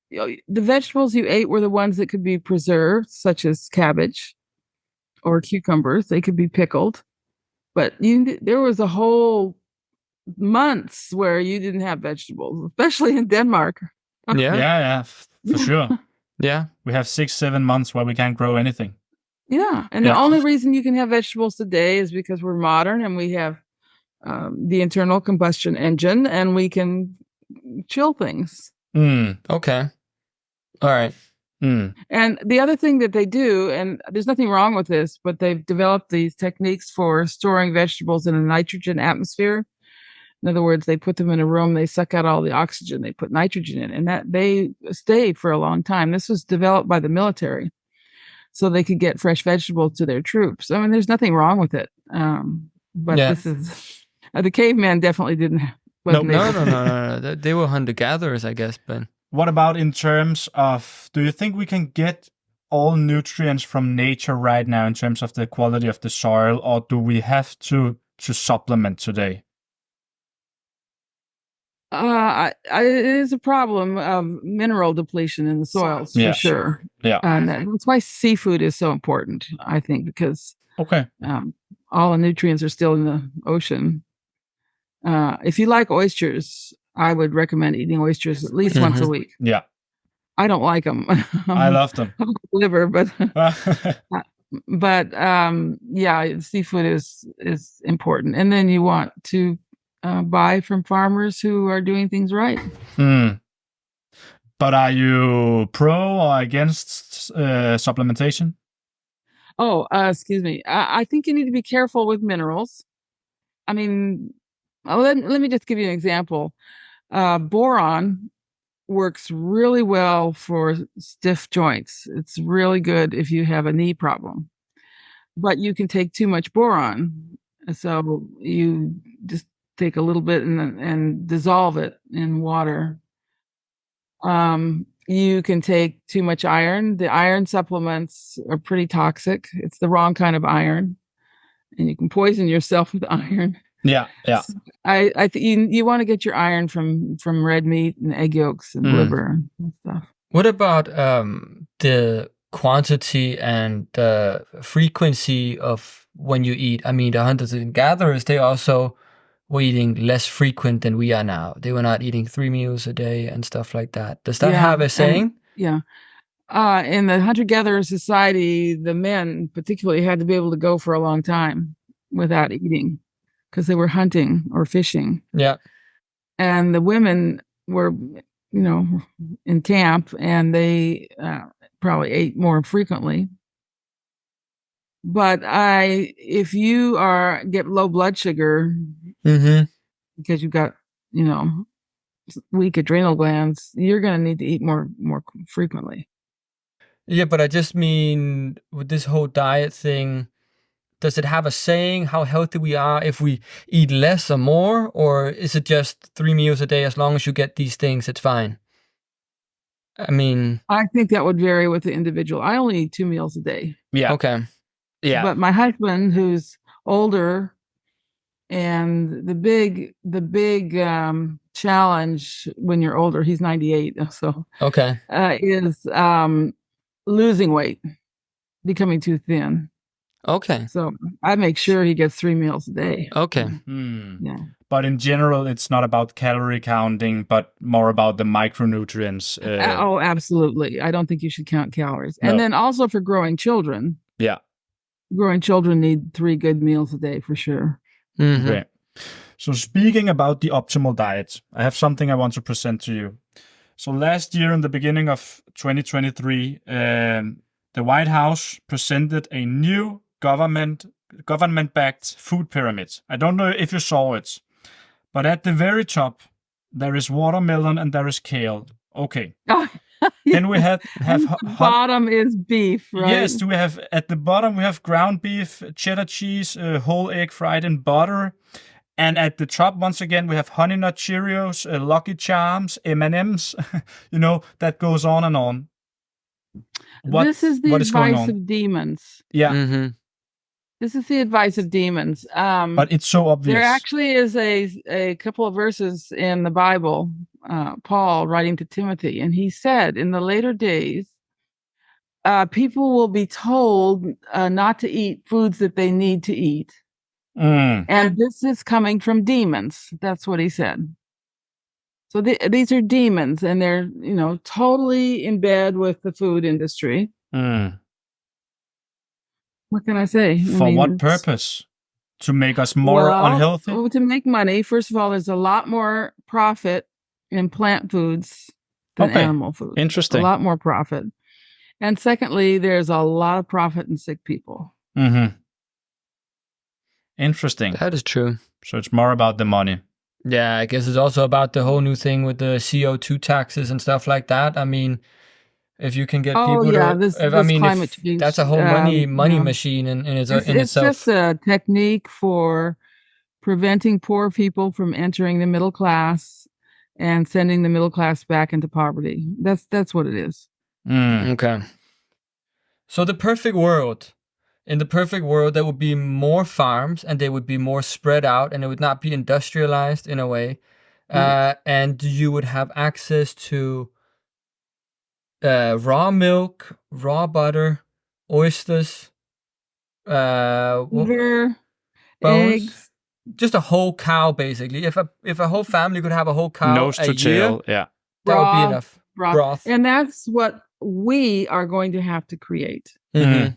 S1: The vegetables you ate were the ones that could be preserved, such as cabbage or cucumbers. They could be pickled. But there was a whole months where you didn't have vegetables, especially in Denmark.
S3: Yeah.
S2: for sure.
S3: Yeah.
S2: We have 6-7 months where we can't grow anything.
S1: Yeah. And the only reason you can have vegetables today is because we're modern and we have the internal combustion engine and we can chill things.
S3: Okay. All right.
S1: And the other thing that they do, and there's nothing wrong with this, but they've developed these techniques for storing vegetables in a nitrogen atmosphere. In other words, they put them in a room, they suck out all the oxygen, they put nitrogen in, and that they stay for a long time. This was developed by the military so they could get fresh vegetables to their troops. I mean, there's nothing wrong with it. But this is, the caveman definitely didn't.
S3: No. They were hunter-gatherers, I guess, but...
S2: What about in terms of, do you think we can get all nutrients from nature right now in terms of the quality of the soil, or do we have to supplement today?
S1: It is a problem of mineral depletion in the soils for sure.
S2: Yeah.
S1: And that's why seafood is so important, I think, because all the nutrients are still in the ocean. If you like oysters, I would recommend eating oysters at least once a week.
S2: Yeah.
S1: I don't like them.
S2: I love them.
S1: Liver, but seafood is important. And then you want to buy from farmers who are doing things right.
S2: But are you pro or against supplementation?
S1: Oh, excuse me. I think you need to be careful with minerals. I mean, let me just give you an example. Boron works really well for stiff joints. It's really good if you have a knee problem. But you can take too much boron. So you just take a little bit and dissolve it in water. You can take too much iron. The iron supplements are pretty toxic. It's the wrong kind of iron, and you can poison yourself with iron.
S2: Yeah.
S1: I think you want to get your iron from red meat and egg yolks and liver and stuff.
S3: What about the quantity and the frequency of when you eat? I mean, the hunters and gatherers, they also were eating less frequent than we are now. They were not eating 3 meals a day and stuff like that. Does that have a saying?
S1: In the hunter-gatherer society, the men particularly had to be able to go for a long time without eating because they were hunting or fishing.
S3: Yeah.
S1: And the women were, in camp, and they probably ate more frequently. But if you get low blood sugar because you've got, weak adrenal glands, you're going to need to eat more frequently.
S3: Yeah, but I just mean with this whole diet thing, does it have a saying how healthy we are if we eat less or more, or is it just 3 meals a day? As long as you get these things, it's fine. I mean,
S1: I think that would vary with the individual. I only eat 2 meals a day.
S2: Yeah.
S3: Okay.
S2: Yeah.
S1: But my husband, who's older, and the big challenge when you're older, he's 98, so
S3: okay,
S1: is losing weight, becoming too thin.
S3: Okay.
S1: So I make sure he gets 3 meals a day.
S3: Okay.
S1: Yeah.
S2: But in general, it's not about calorie counting, but more about the micronutrients.
S1: Oh, absolutely. I don't think you should count calories.
S2: No.
S1: And then also for growing children.
S2: Yeah.
S1: Growing children need 3 good meals a day for sure.
S3: Mm-hmm.
S2: Great. So speaking about the optimal diet, I have something I want to present to you. So last year, in the beginning of 2023, the White House presented a new government-backed food pyramid. I don't know if you saw it, but at the very top, there is watermelon and there is kale. Okay. Then we have
S1: bottom is beef, right?
S2: Yes, we have at the bottom we have ground beef, cheddar cheese, whole egg fried in butter, and at the top once again we have Honey Nut Cheerios, Lucky Charms, M&Ms. You know, that goes on and on.
S1: This is the advice of demons.
S2: Yeah.
S3: Mm-hmm.
S1: This is the advice of demons.
S2: But it's so obvious.
S1: There actually is a couple of verses in the Bible, Paul writing to Timothy, and he said, in the later days, people will be told not to eat foods that they need to eat. And this is coming from demons. That's what he said. So these are demons, and they're, totally in bed with the food industry. What can I say?
S2: For what purpose? To make us more unhealthy?
S1: To make money. First of all, there's a lot more profit in plant foods than animal foods.
S5: Interesting.
S1: A lot more profit. And secondly, there's a lot of profit in sick people.
S2: Mm-hmm. Interesting.
S3: That is true.
S2: So it's more about the money.
S3: Yeah, I guess it's also about the whole new thing with the CO2 taxes and stuff like that. I mean, if you can get people
S1: climate change,
S3: that's a whole money machine in itself.
S1: It's just a technique for preventing poor people from entering the middle class and sending the middle class back into poverty. That's what it is.
S3: Okay. So in the perfect world, there would be more farms and they would be more spread out and it would not be industrialized in a way. And you would have access to raw milk, raw butter, oysters,
S1: Sugar,
S3: bones,
S1: eggs.
S3: Just a whole cow, basically. If a whole family could have a whole cow
S5: Nose to tail,
S3: that would be enough. Broth.
S1: And that's what we are going to have to create.
S3: Mm-hmm.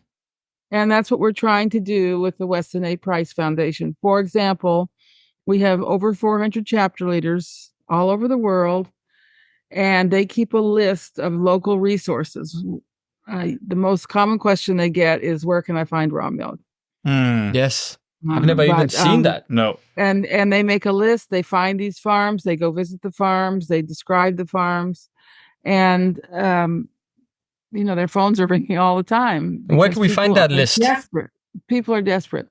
S1: And that's what we're trying to do with the Weston A. Price Foundation. For example, we have over 400 chapter leaders all over the world, and they keep a list of local resources. The most common question they get is, where can I find raw milk?
S3: Yes. I've never even seen that.
S2: No.
S1: And they make a list. They find these farms. They go visit the farms. They describe the farms. And, their phones are ringing all the time.
S3: Where can we find that list?
S1: Desperate. People are desperate.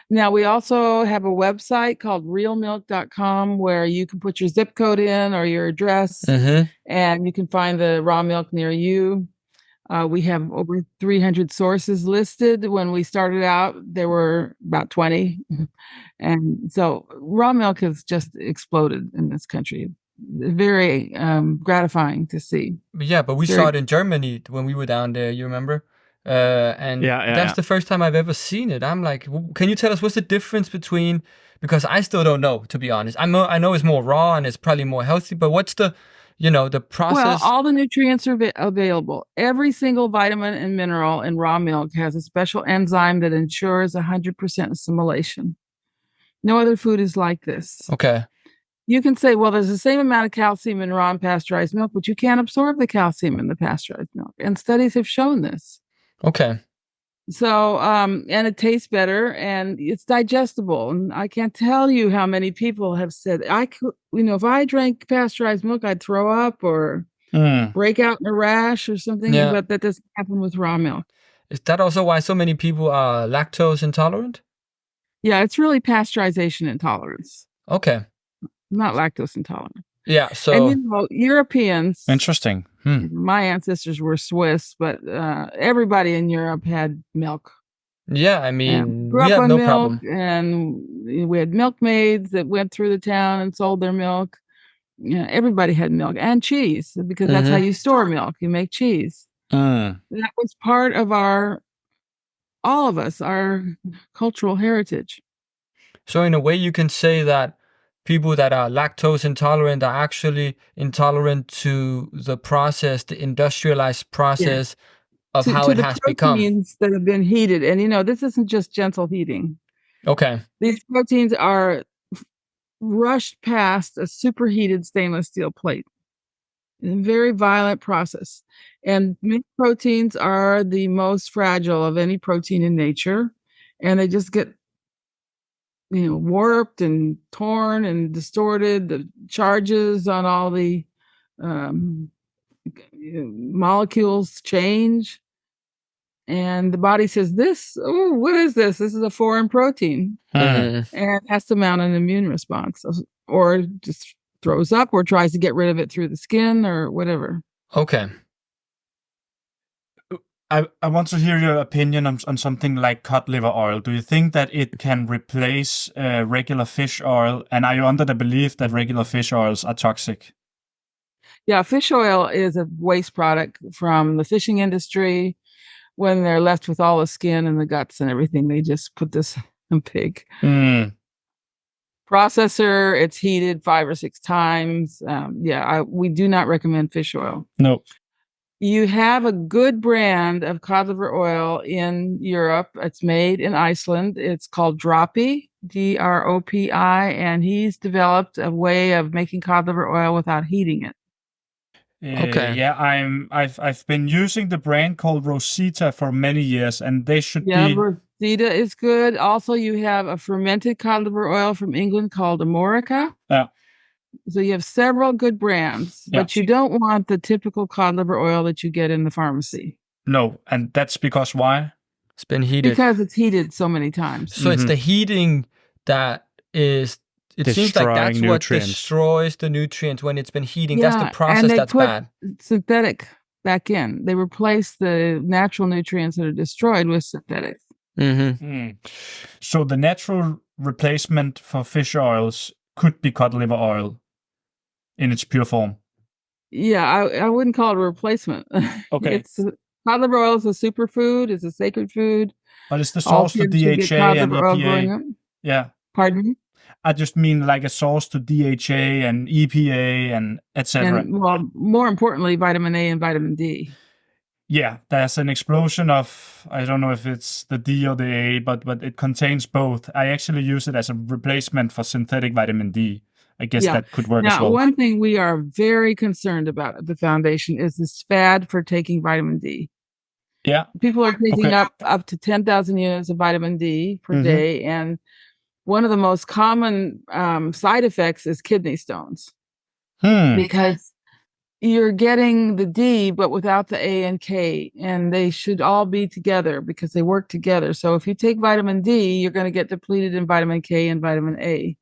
S1: Now, we also have a website called realmilk.com where you can put your zip code in or your address, and you can find the raw milk near you. We have over 300 sources listed. When we started out, there were about 20. And so raw milk has just exploded in this country. Very gratifying to see.
S3: But we saw it in Germany when we were down there, you remember? That's the first time I've ever seen it. I'm like, can you tell us what's the difference between, because I still don't know, to be honest. I know it's more raw and it's probably more healthy, but what's the process?
S1: Well, all the nutrients are available. Every single vitamin and mineral in raw milk has a special enzyme that ensures 100% assimilation. No other food is like this.
S3: Okay.
S1: You can say, well, there's the same amount of calcium in raw and pasteurized milk, but you can't absorb the calcium in the pasteurized milk. And studies have shown this.
S3: Okay.
S1: So, and it tastes better and it's digestible. And I can't tell you how many people have said, if I drank pasteurized milk, I'd throw up or break out in a rash or something.
S3: Yeah.
S1: But that doesn't happen with raw milk.
S3: Is that also why so many people are lactose intolerant?
S1: Yeah, it's really pasteurization intolerance.
S3: Okay.
S1: Not lactose intolerant.
S3: Yeah, so...
S1: And Europeans...
S5: Interesting.
S1: My ancestors were Swiss, but everybody in Europe had milk.
S3: Yeah, I mean,
S1: grew
S3: we
S1: up
S3: had
S1: on
S3: no
S1: milk,
S3: problem.
S1: And we had milkmaids that went through the town and sold their milk. Everybody had milk and cheese, because that's how you store milk. You make cheese. That was part of our cultural heritage.
S3: So in a way, you can say that people that are lactose intolerant are actually intolerant to the process, the industrialized process of how it has become.
S1: Proteins that have been heated. And, this isn't just gentle heating.
S3: Okay.
S1: These proteins are rushed past a superheated stainless steel plate. A very violent process. And milk proteins are the most fragile of any protein in nature. And they just get, warped and torn and distorted. The charges on all the molecules change. And the body says, what is this? This is a foreign protein. And has to mount an immune response, or just throws up or tries to get rid of it through the skin or whatever.
S3: Okay.
S2: I want to hear your opinion on something like cod liver oil. Do you think that it can replace regular fish oil? And are you under the belief that regular fish oils are toxic?
S1: Yeah, fish oil is a waste product from the fishing industry. When they're left with all the skin and the guts and everything, they just put this in pig. Processor, it's heated 5 or 6 times. We do not recommend fish oil.
S2: No.
S1: You have a good brand of cod liver oil in Europe. It's made in Iceland. It's called Dropi, Dropi, and he's developed a way of making cod liver oil without heating it.
S3: Okay.
S2: Yeah, I've been using the brand called Rosita for many years, and they should be.
S1: Rosita is good. Also, you have a fermented cod liver oil from England called Amorica.
S2: Yeah.
S1: So you have several good brands, but you don't want the typical cod liver oil that you get in the pharmacy.
S2: No, and that's because why?
S3: It's been heated.
S1: Because it's heated so many times.
S3: So it's the heating that is. It seems like that's what destroys the nutrients when it's been heating. That's the process that's bad.
S1: Synthetic back in. They replace the natural nutrients that are destroyed with synthetics.
S2: So the natural replacement for fish oils could be cod liver oil in its pure form.
S1: Yeah, I wouldn't call it a replacement.
S2: Okay.
S1: Cod liver oil is a superfood. It's a sacred food.
S2: But it's the source to DHA and EPA. Yeah.
S1: Pardon me?
S2: I just mean like a source to DHA and EPA and etc.
S1: And, well, more importantly, vitamin A and vitamin D.
S2: Yeah, there's an explosion of, I don't know if it's the D or the A, but it contains both. I actually use it as a replacement for synthetic vitamin D. I guess that could work as well.
S1: One thing we are very concerned about at the foundation is this fad for taking vitamin D.
S2: Yeah.
S1: People are taking up to 10,000 units of vitamin D per day, and one of the most common side effects is kidney stones. Because you're getting the D, but without the A and K, and they should all be together because they work together. So if you take vitamin D, you're going to get depleted in vitamin K and vitamin A.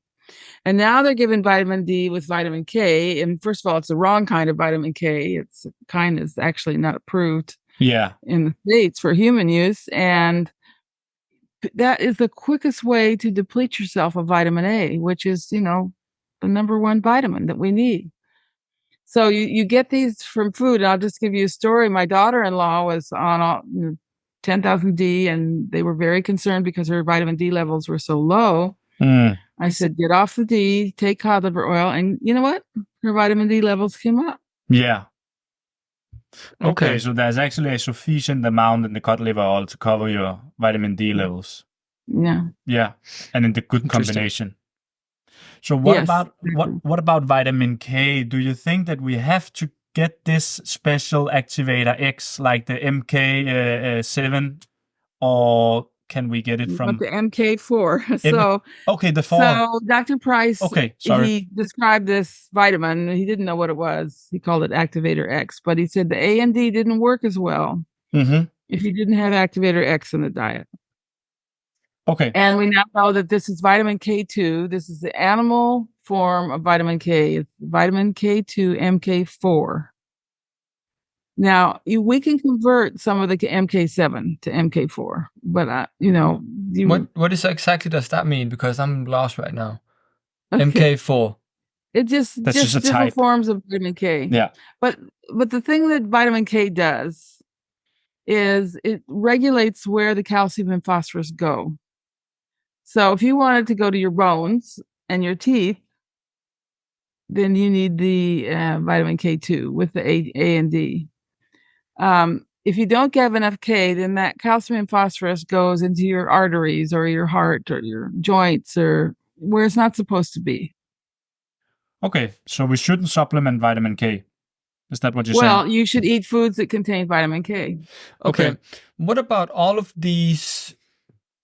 S1: And now they're giving vitamin D with vitamin K. And first of all, it's the wrong kind of vitamin K. It's kind is actually not approved in the States for human use. And that is the quickest way to deplete yourself of vitamin A, which is, the number one vitamin that we need. So you get these from food. And I'll just give you a story. My daughter-in-law was on 10,000 D, and they were very concerned because her vitamin D levels were so low. I said, get off the D, take cod liver oil. And you know what? Her vitamin D levels came up.
S2: Yeah. Okay, so there's actually a sufficient amount in the cod liver oil to cover your vitamin D levels.
S1: Yeah.
S2: Yeah, and in the good combination. So what about vitamin K? Do you think that we have to get this special Activator X like the MK7, or can we get it from
S1: the MK4?
S2: the 4.
S1: So Dr. Price, he described this vitamin. He didn't know what it was. He called it Activator X, but he said the A and D didn't work as well if you didn't have Activator X in the diet.
S2: Okay.
S1: And we now know that this is vitamin K2. This is the animal form of vitamin K. It's vitamin K2 MK4. Now, we can convert some of the MK7 to MK4, but
S3: what exactly does that mean? Because I'm lost right now. MK4.
S1: It just different type. Forms of vitamin K.
S2: Yeah.
S1: But the thing that vitamin K does is it regulates where the calcium and phosphorus go. So if you want it to go to your bones and your teeth, then you need the vitamin K2 with the A and D. If you don't have enough K, then that calcium and phosphorus goes into your arteries or your heart or your joints or where it's not supposed to be.
S2: Okay, so we shouldn't supplement vitamin K. Is that what you're saying?
S1: Well, you should eat foods that contain vitamin K.
S3: Okay. What about all of these?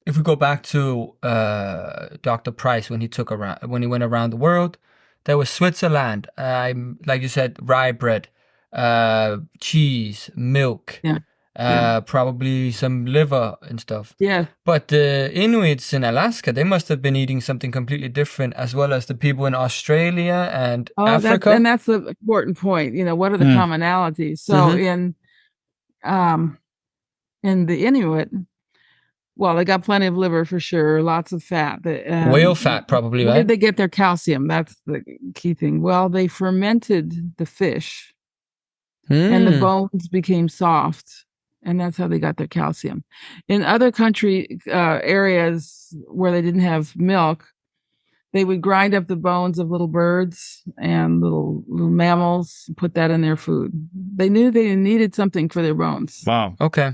S3: If we go back to Dr. Price when he went around the world, there was Switzerland. Like you said, rye bread, cheese, milk, probably some liver and stuff.
S1: Yeah.
S3: But the Inuits in Alaska, they must have been eating something completely different, as well as the people in Australia and Africa.
S1: That's the important point. What are the commonalities? So in the Inuit, well, they got plenty of liver for sure, lots of fat.
S3: Whale fat, probably,
S1: where
S3: right?
S1: did they get their calcium? That's the key thing. Well, they fermented the fish, and the bones became soft, and that's how they got their calcium. In other country areas where they didn't have milk, they would grind up the bones of little birds and little mammals, put that in their food. They knew they needed something for their bones.
S2: Wow.
S3: Okay.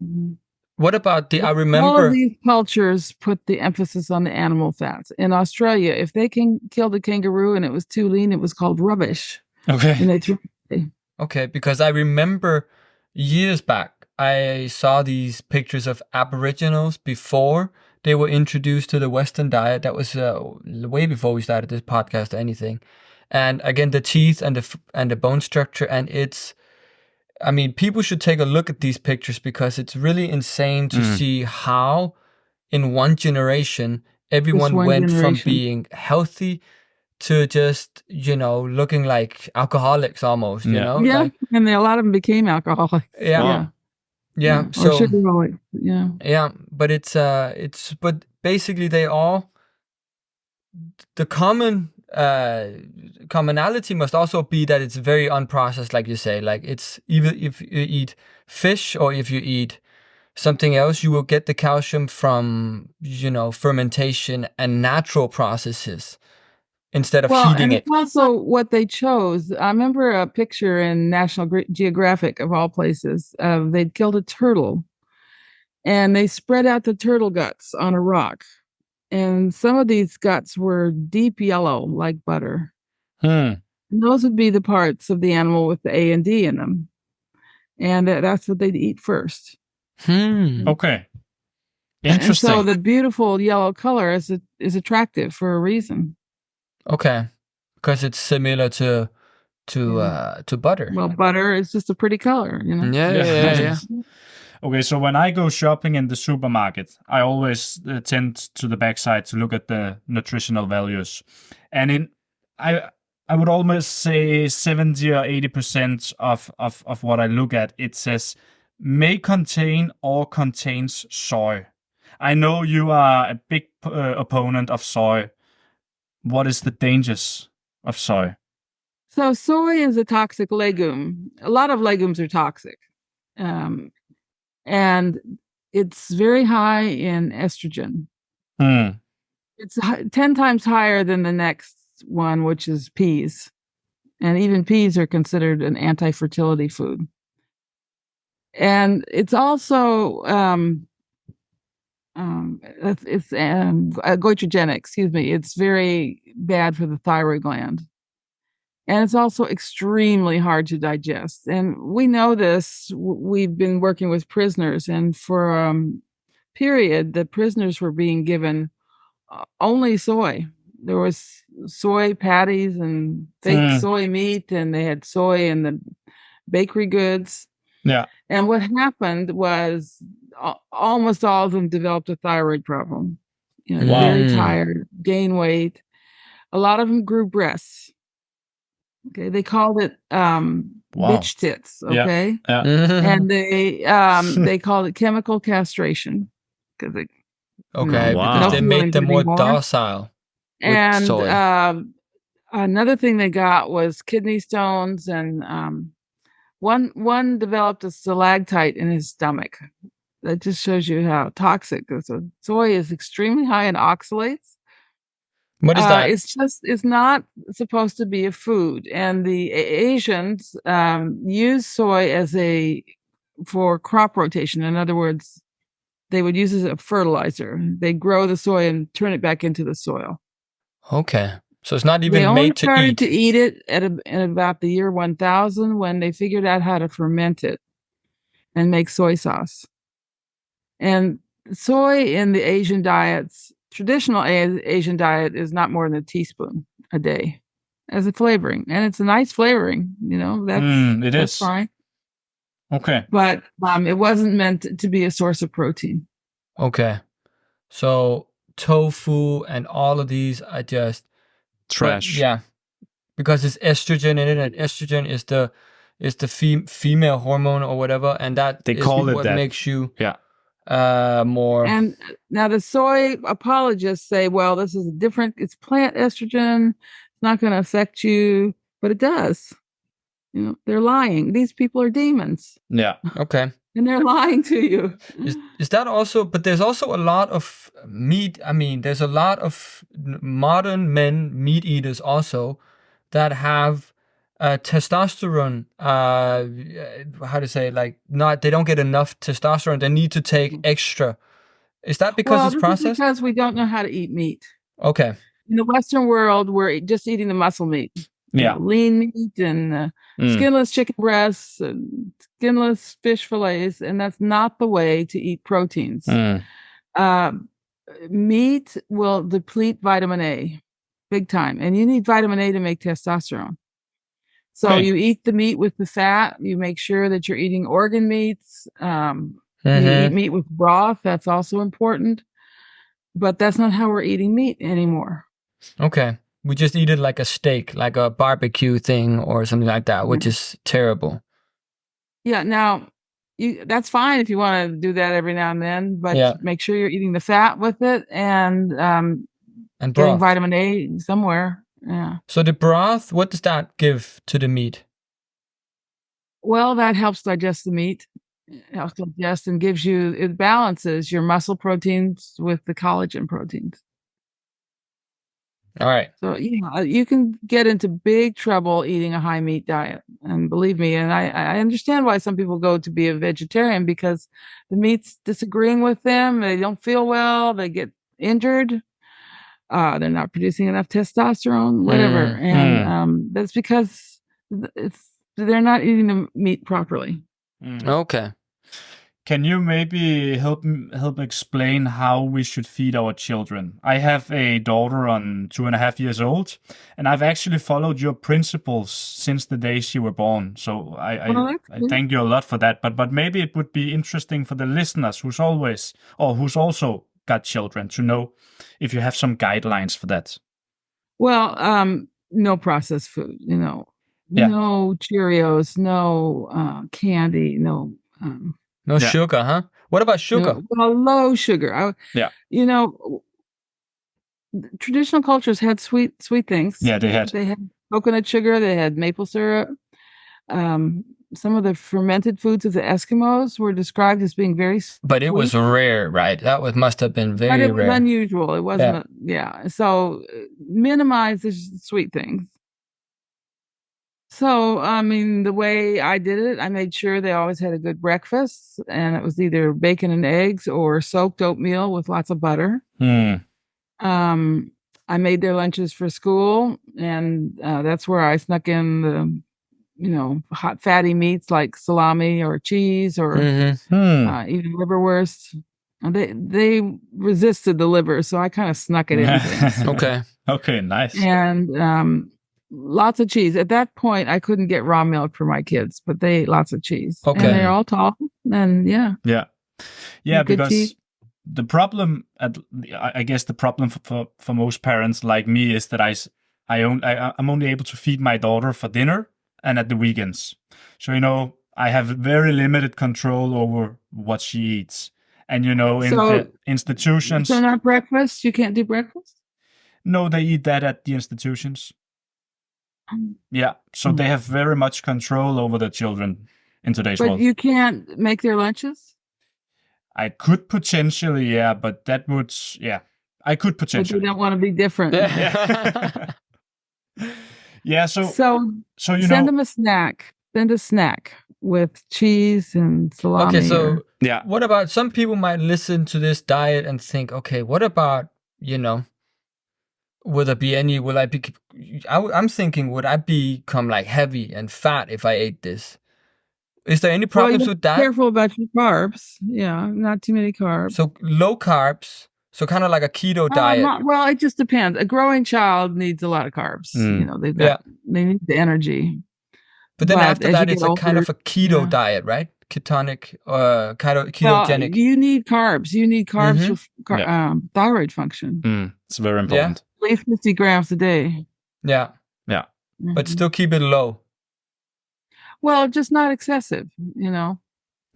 S1: Mm-hmm.
S3: What about I remember...
S1: All of these cultures put the emphasis on the animal fats. In Australia, if they killed a kangaroo and it was too lean, it was called rubbish.
S2: Okay.
S1: And they threw it.
S3: Okay, because I remember years back, I saw these pictures of Aboriginals before they were introduced to the Western diet. That was way before we started this podcast or anything. And again, the teeth and the bone structure, and people should take a look at these pictures because it's really insane to see how in one generation, everyone went from being healthy to just, looking like alcoholics almost, you know?
S1: Yeah, and a lot of them became alcoholics.
S3: Yeah. Yeah.
S1: Or
S3: So,
S1: sugaraholics. Yeah.
S3: Yeah, but but basically they all, the commonality must also be that it's very unprocessed, like you say. Like, it's either if you eat fish or if you eat something else, you will get the calcium from, fermentation and natural processes instead of heating it.
S1: It's also what they chose. I remember a picture in National Geographic, of all places. They'd killed a turtle, and they spread out the turtle guts on a rock. And some of these guts were deep yellow, like butter. And those would be the parts of the animal with the A and D in them. And that's what they'd eat first.
S2: Okay. Interesting.
S1: And so the beautiful yellow color is attractive for a reason.
S3: Okay. Because it's similar to butter.
S1: Well, butter is just a pretty color,
S3: Yeah.
S2: Okay, so when I go shopping in the supermarket, I always tend to the backside to look at the nutritional values. And I would almost say 70 or 80% of what I look at, it says may contain or contains soy. I know you are a big opponent of soy. What is the dangers of soy?
S1: So soy is a toxic legume. A lot of legumes are toxic. And it's very high in estrogen. It's 10 times higher than the next one, which is peas. And even peas are considered an anti-fertility food. And it's also it's goitrogenic, excuse me. It's very bad for the thyroid gland. And it's also extremely hard to digest. And we know this. We've been working with prisoners, and for a period, the prisoners were being given only soy. There was soy patties and fake soy meat, and they had soy in the bakery goods.
S2: Yeah.
S1: And what happened was almost all of them developed a thyroid problem. Very tired, gain weight. A lot of them grew breasts. Okay, they called it bitch tits. Okay, and they called it chemical castration because
S3: they made them more docile.
S1: And another thing they got was kidney stones, and one developed a stalactite in his stomach. That just shows you how toxic. So soy is extremely high in oxalates.
S3: What is that?
S1: It's not supposed to be a food. And the Asians use soy for crop rotation. In other words, they would use it as a fertilizer. They grow the soy and turn it back into the soil.
S3: Okay. So it's not
S1: They
S3: even
S1: only
S3: made to
S1: started
S3: eat.
S1: to eat it at about the year 1000 when they figured out how to ferment it and make soy sauce. And soy in the Asian diets, traditional Asian diet, is not more than a teaspoon a day as a flavoring, and it's a nice flavoring. That's
S2: is.
S1: fine.
S2: Okay.
S1: But it wasn't meant to be a source of protein.
S3: Okay. So tofu and all of these are just
S5: Trash.
S3: Yeah, because it's estrogen in it, and estrogen is the female hormone or whatever, and that
S5: They
S3: is
S5: call it
S3: what
S5: that.
S3: makes you
S5: Yeah.
S3: more.
S1: And now the soy apologists say, well, this is it's plant estrogen. It's not going to affect you, but it does. They're lying. These people are demons.
S2: Yeah.
S3: Okay.
S1: And they're lying to you.
S3: Is that also? But there's also a lot of meat. I mean, there's a lot of modern men meat eaters also that have testosterone. How to say, like, not, they don't get enough testosterone. They need to take extra. Is that because it's
S1: this is
S3: processed?
S1: because we don't know how to eat meat.
S3: Okay.
S1: In the Western world, we're just eating the muscle meat.
S2: Yeah.
S1: Lean meat and skinless chicken breasts and skinless fish fillets, and that's not the way to eat proteins. Meat will deplete vitamin A big time, and you need vitamin A to make testosterone. So you eat the meat with the fat. You make sure that you're eating organ meats. You eat meat with broth. That's also important. But that's not how we're eating meat anymore.
S3: Okay. We just eat it like a steak, like a barbecue thing or something like that, which is terrible.
S1: Yeah. Now, that's fine if you want to do that every now and then, but make sure you're eating the fat with it and getting
S3: broth.
S1: vitamin A somewhere. Yeah.
S3: So the broth, what does that give to the meat?
S1: Well, that helps digest the meat. It helps digest and it balances your muscle proteins with the collagen proteins.
S3: All right.
S1: So, you can get into big trouble eating a high meat diet. And believe me, and I understand why some people go to be a vegetarian, because the meat's disagreeing with them. They don't feel well. They get injured. They're not producing enough testosterone, whatever. And that's because they're not eating the meat properly.
S3: Okay.
S2: Can you maybe help explain how we should feed our children? I have a daughter on 2.5 years old, and I've actually followed your principles since the day she were born. So I thank you a lot for that. But maybe it would be interesting for the listeners who's also got children to know if you have some guidelines for that.
S1: Well, no processed food, no Cheerios, no candy, no.
S3: No sugar, huh? What about sugar?
S1: Low sugar. Traditional cultures had sweet things.
S2: Yeah, they had
S1: coconut sugar. They had maple syrup. Some of the fermented foods of the Eskimos were described as being very sweet.
S3: But it was rare, right? That must have been very rare.
S1: But it was unusual. It wasn't. So minimize the sweet things. So, the way I did it, I made sure they always had a good breakfast, and it was either bacon and eggs or soaked oatmeal with lots of butter. I made their lunches for school, and that's where I snuck in the, hot fatty meats like salami or cheese or even liverwurst. They resisted the liver, so I kind of snuck it in.
S3: Okay,
S2: nice.
S1: And lots of cheese. At that point, I couldn't get raw milk for my kids, but they ate lots of cheese.
S3: Okay.
S1: And they're all tall. And
S2: yeah, because the problem, I guess the problem for most parents like me is that I'm only able to feed my daughter for dinner and at the weekends. So, I have very limited control over what she eats. And, in the institutions.
S1: So not breakfast? You can't do breakfast?
S2: No, they eat that at the institutions. Yeah, so they have very much control over the children in today's world.
S1: But you can't make their lunches?
S2: I could potentially, but that would, I could potentially.
S1: But you don't want to be different. So send them a snack. Send a snack with cheese and salami.
S3: Okay, so what about, some people might listen to this diet and think, okay, what about, will there be any? Will I be? I'm thinking, would I become like heavy and fat if I ate this? Is there any problems with that?
S1: Careful about your carbs. Yeah, not too many carbs.
S3: So low carbs. So kind of like a keto diet.
S1: Well, it just depends. A growing child needs a lot of carbs. You know, they need the energy.
S3: But then after that, it's kind of a keto diet, right? Ketonic, ketogenic.
S1: Well, you need carbs. You need carbs for thyroid function.
S5: It's very important.
S1: At least 50 grams a day.
S3: Yeah. But still keep it low.
S1: Well, just not excessive, you know.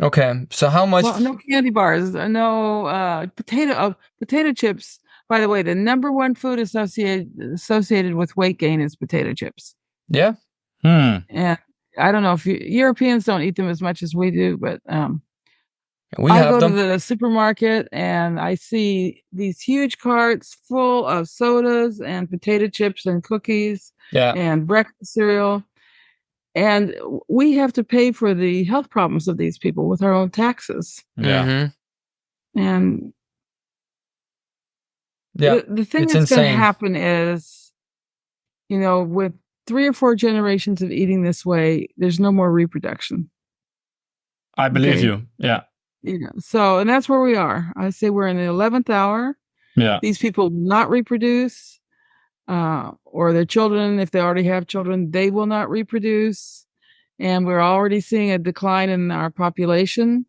S3: Okay, so how much?
S1: Well, no candy bars, no potato chips. By the way, the number one food associated with weight gain is potato chips.
S3: Yeah.
S1: And I don't know if Europeans don't eat them as much as we do, but
S3: I go
S1: to the supermarket and I see these huge carts full of sodas and potato chips and cookies and breakfast cereal. And we have to pay for the health problems of these people with our own taxes.
S5: Yeah.
S1: And the thing that's going to happen is, you know, with 3 or 4 generations of eating this way, there's no more reproduction.
S5: I believe you. Yeah.
S1: You know, so, and that's where we are. I say we're in the 11th hour.
S5: Yeah.
S1: These people will not reproduce. Or their children, if they already have children, they will not reproduce. And we're already seeing a decline in our population.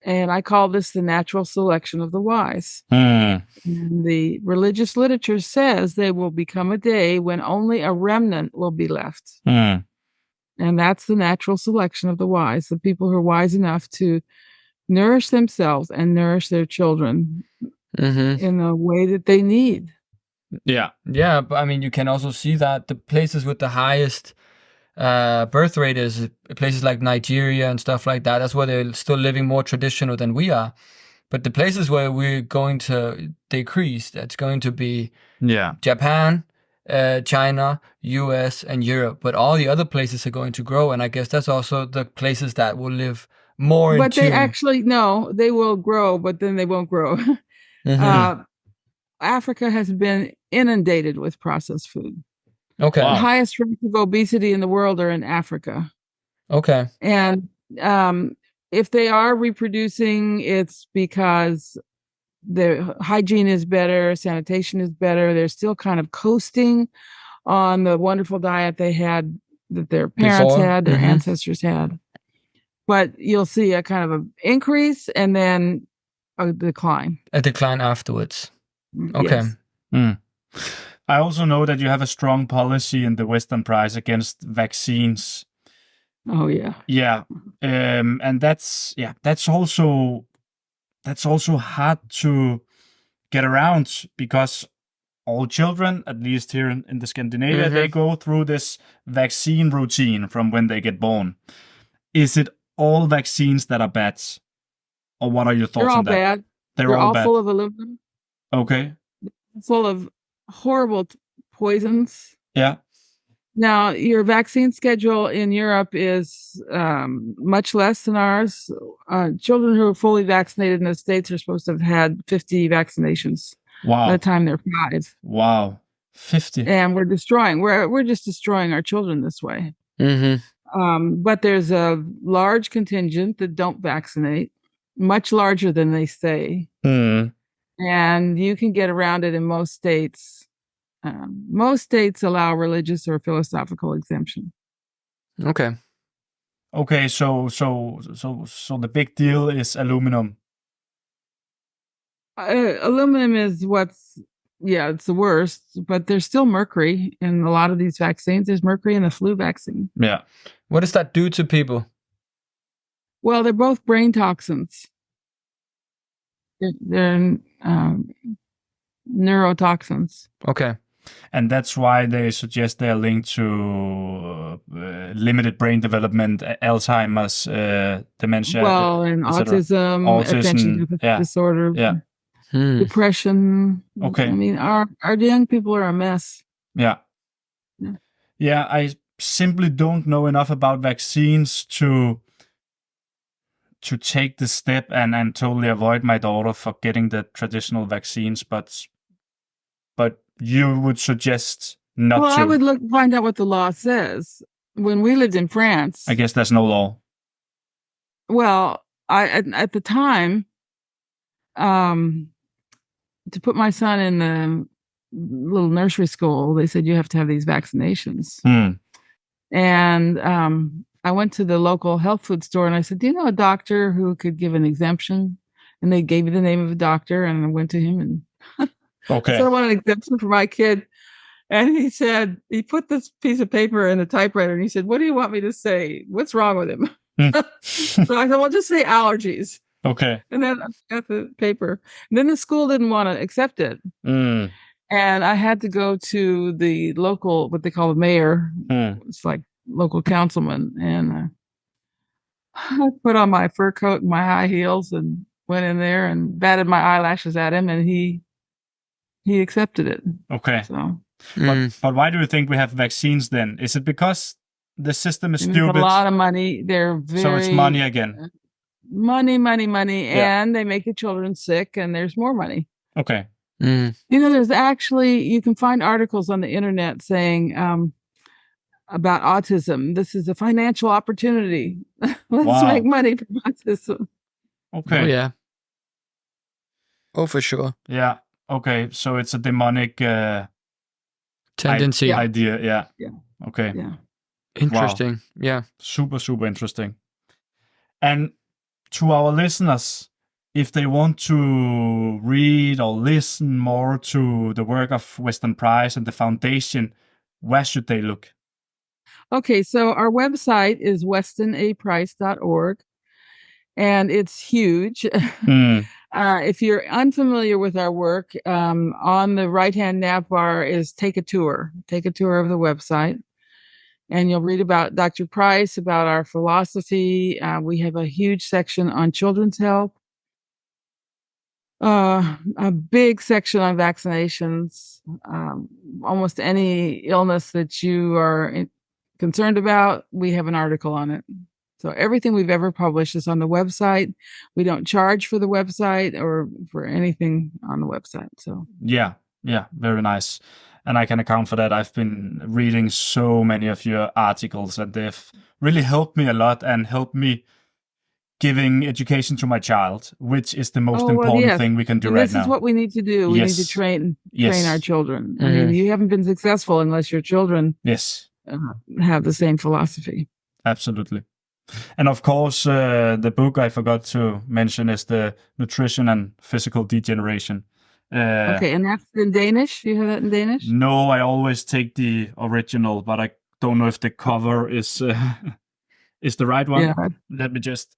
S1: And I call this the natural selection of the wise. And the religious literature says there will become a day when only a remnant will be left. And that's the natural selection of the wise, the people who are wise enough to nourish themselves and nourish their children in a way that they need.
S3: Yeah, but I mean, you can also see that the places with the highest birth rate is places like Nigeria and stuff like that. That's where they're still living more traditional than we are. But the places where we're going to decrease, that's going to be Japan, China, US, and Europe. But all the other places are going to grow, and I guess that's also the places that will live more.
S1: But they actually they will grow, but then they won't grow. Africa has been inundated with processed food.
S3: Okay.
S1: The highest rates of obesity in the world are in Africa.
S3: Okay.
S1: And if they are reproducing, it's because their hygiene is better, sanitation is better. They're still kind of coasting on the wonderful diet they had, that their parents had, their ancestors had. But you'll see a kind of an increase and then a decline.
S3: A decline afterwards. Okay.
S1: Yes.
S5: I also know that you have a strong policy in the Weston Price against vaccines.
S1: Oh yeah.
S5: Yeah. And that's also hard to get around, because all children, at least here in the Scandinavia, they go through this vaccine routine from when they get born. Is it all vaccines that are bad? Or what are your thoughts on that?
S1: Bad. They're all bad. Full of aluminum.
S5: Okay.
S1: Full of horrible poisons.
S5: Yeah.
S1: Now, your vaccine schedule in Europe is much less than ours. Children who are fully vaccinated in the States are supposed to have had 50 vaccinations by the time they're 5.
S5: Wow. 50.
S1: And we're just destroying our children this way. But there's a large contingent that don't vaccinate, much larger than they say. And you can get around it in most states. Most states allow religious or philosophical exemption.
S3: Okay.
S5: So the big deal is aluminum.
S1: Aluminum is it's the worst, but there's still mercury in a lot of these vaccines. There's mercury in the flu vaccine.
S5: Yeah.
S3: What does that do to people?
S1: Well, they're both brain toxins. They're neurotoxins.
S3: Okay.
S5: And that's why they suggest they're linked to limited brain development, Alzheimer's, dementia.
S1: Well, and autism, attention disorder, depression.
S5: Okay.
S1: I mean, our young people are a mess.
S5: Yeah. I simply don't know enough about vaccines to take the step and totally avoid my daughter for getting the traditional vaccines, but
S2: you would suggest not
S1: Well,
S2: to?
S1: I would find out what the law says. When we lived in France,
S2: I guess there's no law.
S1: well, at the time, to put my son in the little nursery school, they said you have to have these vaccinations. And I went to the local health food store and I said, do you know a doctor who could give an exemption? And they gave me the name of a doctor and I went to him and
S2: Okay.
S1: I said, I want an exemption for my kid. And he said, he put this piece of paper in the typewriter and he said, what do you want me to say? What's wrong with him? So I said, well, just say allergies.
S2: Okay.
S1: And then I got the paper. And then the school didn't want to accept it. And I had to go to the local, what they call the mayor. It's like local councilman. And I put on my fur coat and my high heels and went in there and batted my eyelashes at him. And he accepted it.
S2: Okay.
S1: So,
S2: but why do you think we have vaccines then? Is it because the system is stupid?
S1: A lot of money. They're very...
S2: So it's money again.
S1: Money.
S2: Yeah.
S1: And they make the children sick and there's more money.
S2: Okay.
S1: You know, there's actually, you can find articles on the internet saying about autism. This is a financial opportunity. Let's make money from autism.
S2: Okay.
S3: Oh, yeah. Oh, for sure.
S2: Yeah. Okay. So it's a demonic
S3: tendency.
S2: Idea. Yeah. Okay.
S1: Yeah.
S3: Interesting.
S2: Wow.
S3: Yeah.
S2: Super, super interesting. And to our listeners, if they want to read or listen more to the work of Weston Price and the foundation, where should they look?
S1: Okay, so our website is westonaprice.org, and it's huge. If you're unfamiliar with our work, on the right-hand nav bar is Take a Tour. Take a tour of the website. And you'll read about Dr. Price, about our philosophy. We have a huge section on children's health, a big section on vaccinations, almost any illness that you are concerned about, we have an article on it. So everything we've ever published is on the website. We don't charge for the website or for anything on the website. So
S2: yeah, very nice. And I can account for that. I've been reading so many of your articles and they've really helped me a lot and helped me giving education to my child, which is the most important thing we can do right now.
S1: This is what we need to do. We need to train our children. I mean, you haven't been successful unless your children have the same philosophy.
S2: Absolutely. And of course, the book I forgot to mention is the Nutrition and Physical Degeneration.
S1: Okay, and that's in Danish? You have that in Danish?
S2: No, I always take the original, but I don't know if the cover is the right one.
S1: Yeah.
S2: Let me just...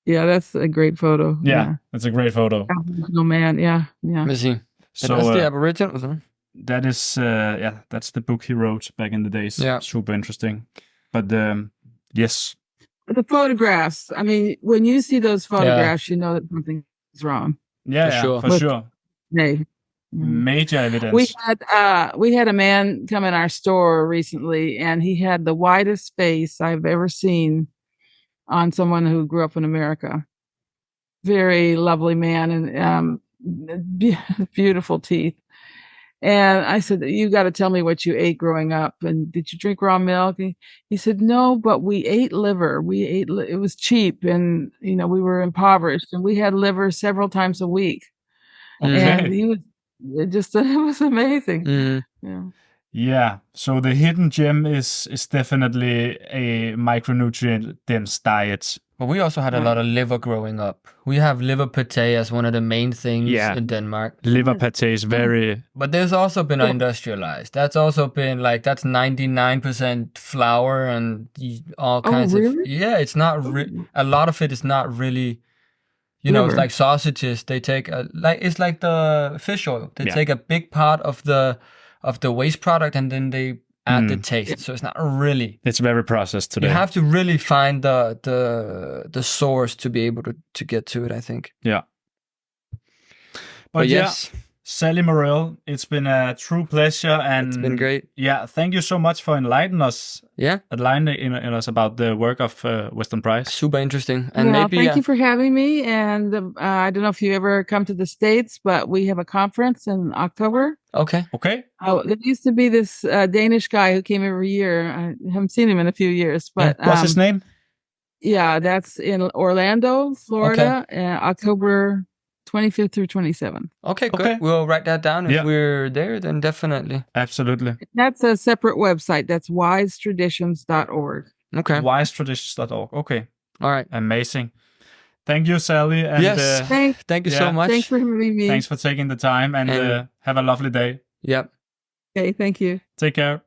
S1: Yeah, that's a great photo.
S2: Yeah, that's a great photo.
S1: Oh man, yeah.
S3: Let me see.
S2: So
S3: that's the Aboriginal.
S2: That is, that's the book he wrote back in the days.
S3: Yeah,
S2: super interesting. But yes,
S1: the photographs. I mean, when you see those photographs, you know that something is wrong.
S2: Yeah, for sure. Major evidence.
S1: We had a man come in our store recently, and he had the widest face I've ever seen on someone who grew up in America. Very lovely man and beautiful teeth. And I said, you got to tell me what you ate growing up. And did you drink raw milk? He said, no, but we ate liver. It was cheap and, we were impoverished and we had liver several times a week. Okay. And it was amazing.
S2: Yeah. So the hidden gem is definitely a micronutrient dense diet.
S3: But we also had a lot of liver growing up. We have liver pate as one of the main things in Denmark.
S2: Liver pate is very...
S3: But there's also been industrialized. That's also been that's 99% flour and all kinds of... Yeah, it's not... a lot of it is not really... it's like sausages. They take... it's like the fish oil. They take a big part of the waste product and then they add the taste. So it's not really...
S2: It's very processed today.
S3: You have to really find the source to be able to get to it, I think.
S2: Yeah.
S3: But yes.
S2: Sally Morell, it's been a true pleasure, and
S3: It's been great.
S2: Yeah, thank you so much for enlightening us
S3: Yeah,
S2: us about the work of Weston Price.
S3: super interesting. And
S1: well,
S3: maybe
S1: thank you for having me. And I don't know if you ever come to the States, but we have a conference in October.
S3: okay.
S2: Okay.
S1: There used to be this Danish guy who came every year. I haven't seen him in a few years, but
S2: What's his name?
S1: Yeah, that's in Orlando, Florida, October 25th through 27th.
S3: Okay, good.
S2: Okay.
S3: We'll write that down. If
S2: Yeah.
S3: we're there, then definitely.
S2: Absolutely.
S1: That's a separate website. That's wisetraditions.org.
S3: Okay.
S2: Wisetraditions.org. Okay.
S3: All right.
S2: Amazing. Thank you, Sally. And,
S3: Yes. Thank you so
S2: yeah.
S3: much.
S1: Thanks for having me.
S2: Thanks for taking the time, and
S3: And-
S2: have a lovely day.
S3: Yep.
S1: Okay, thank you.
S2: Take care.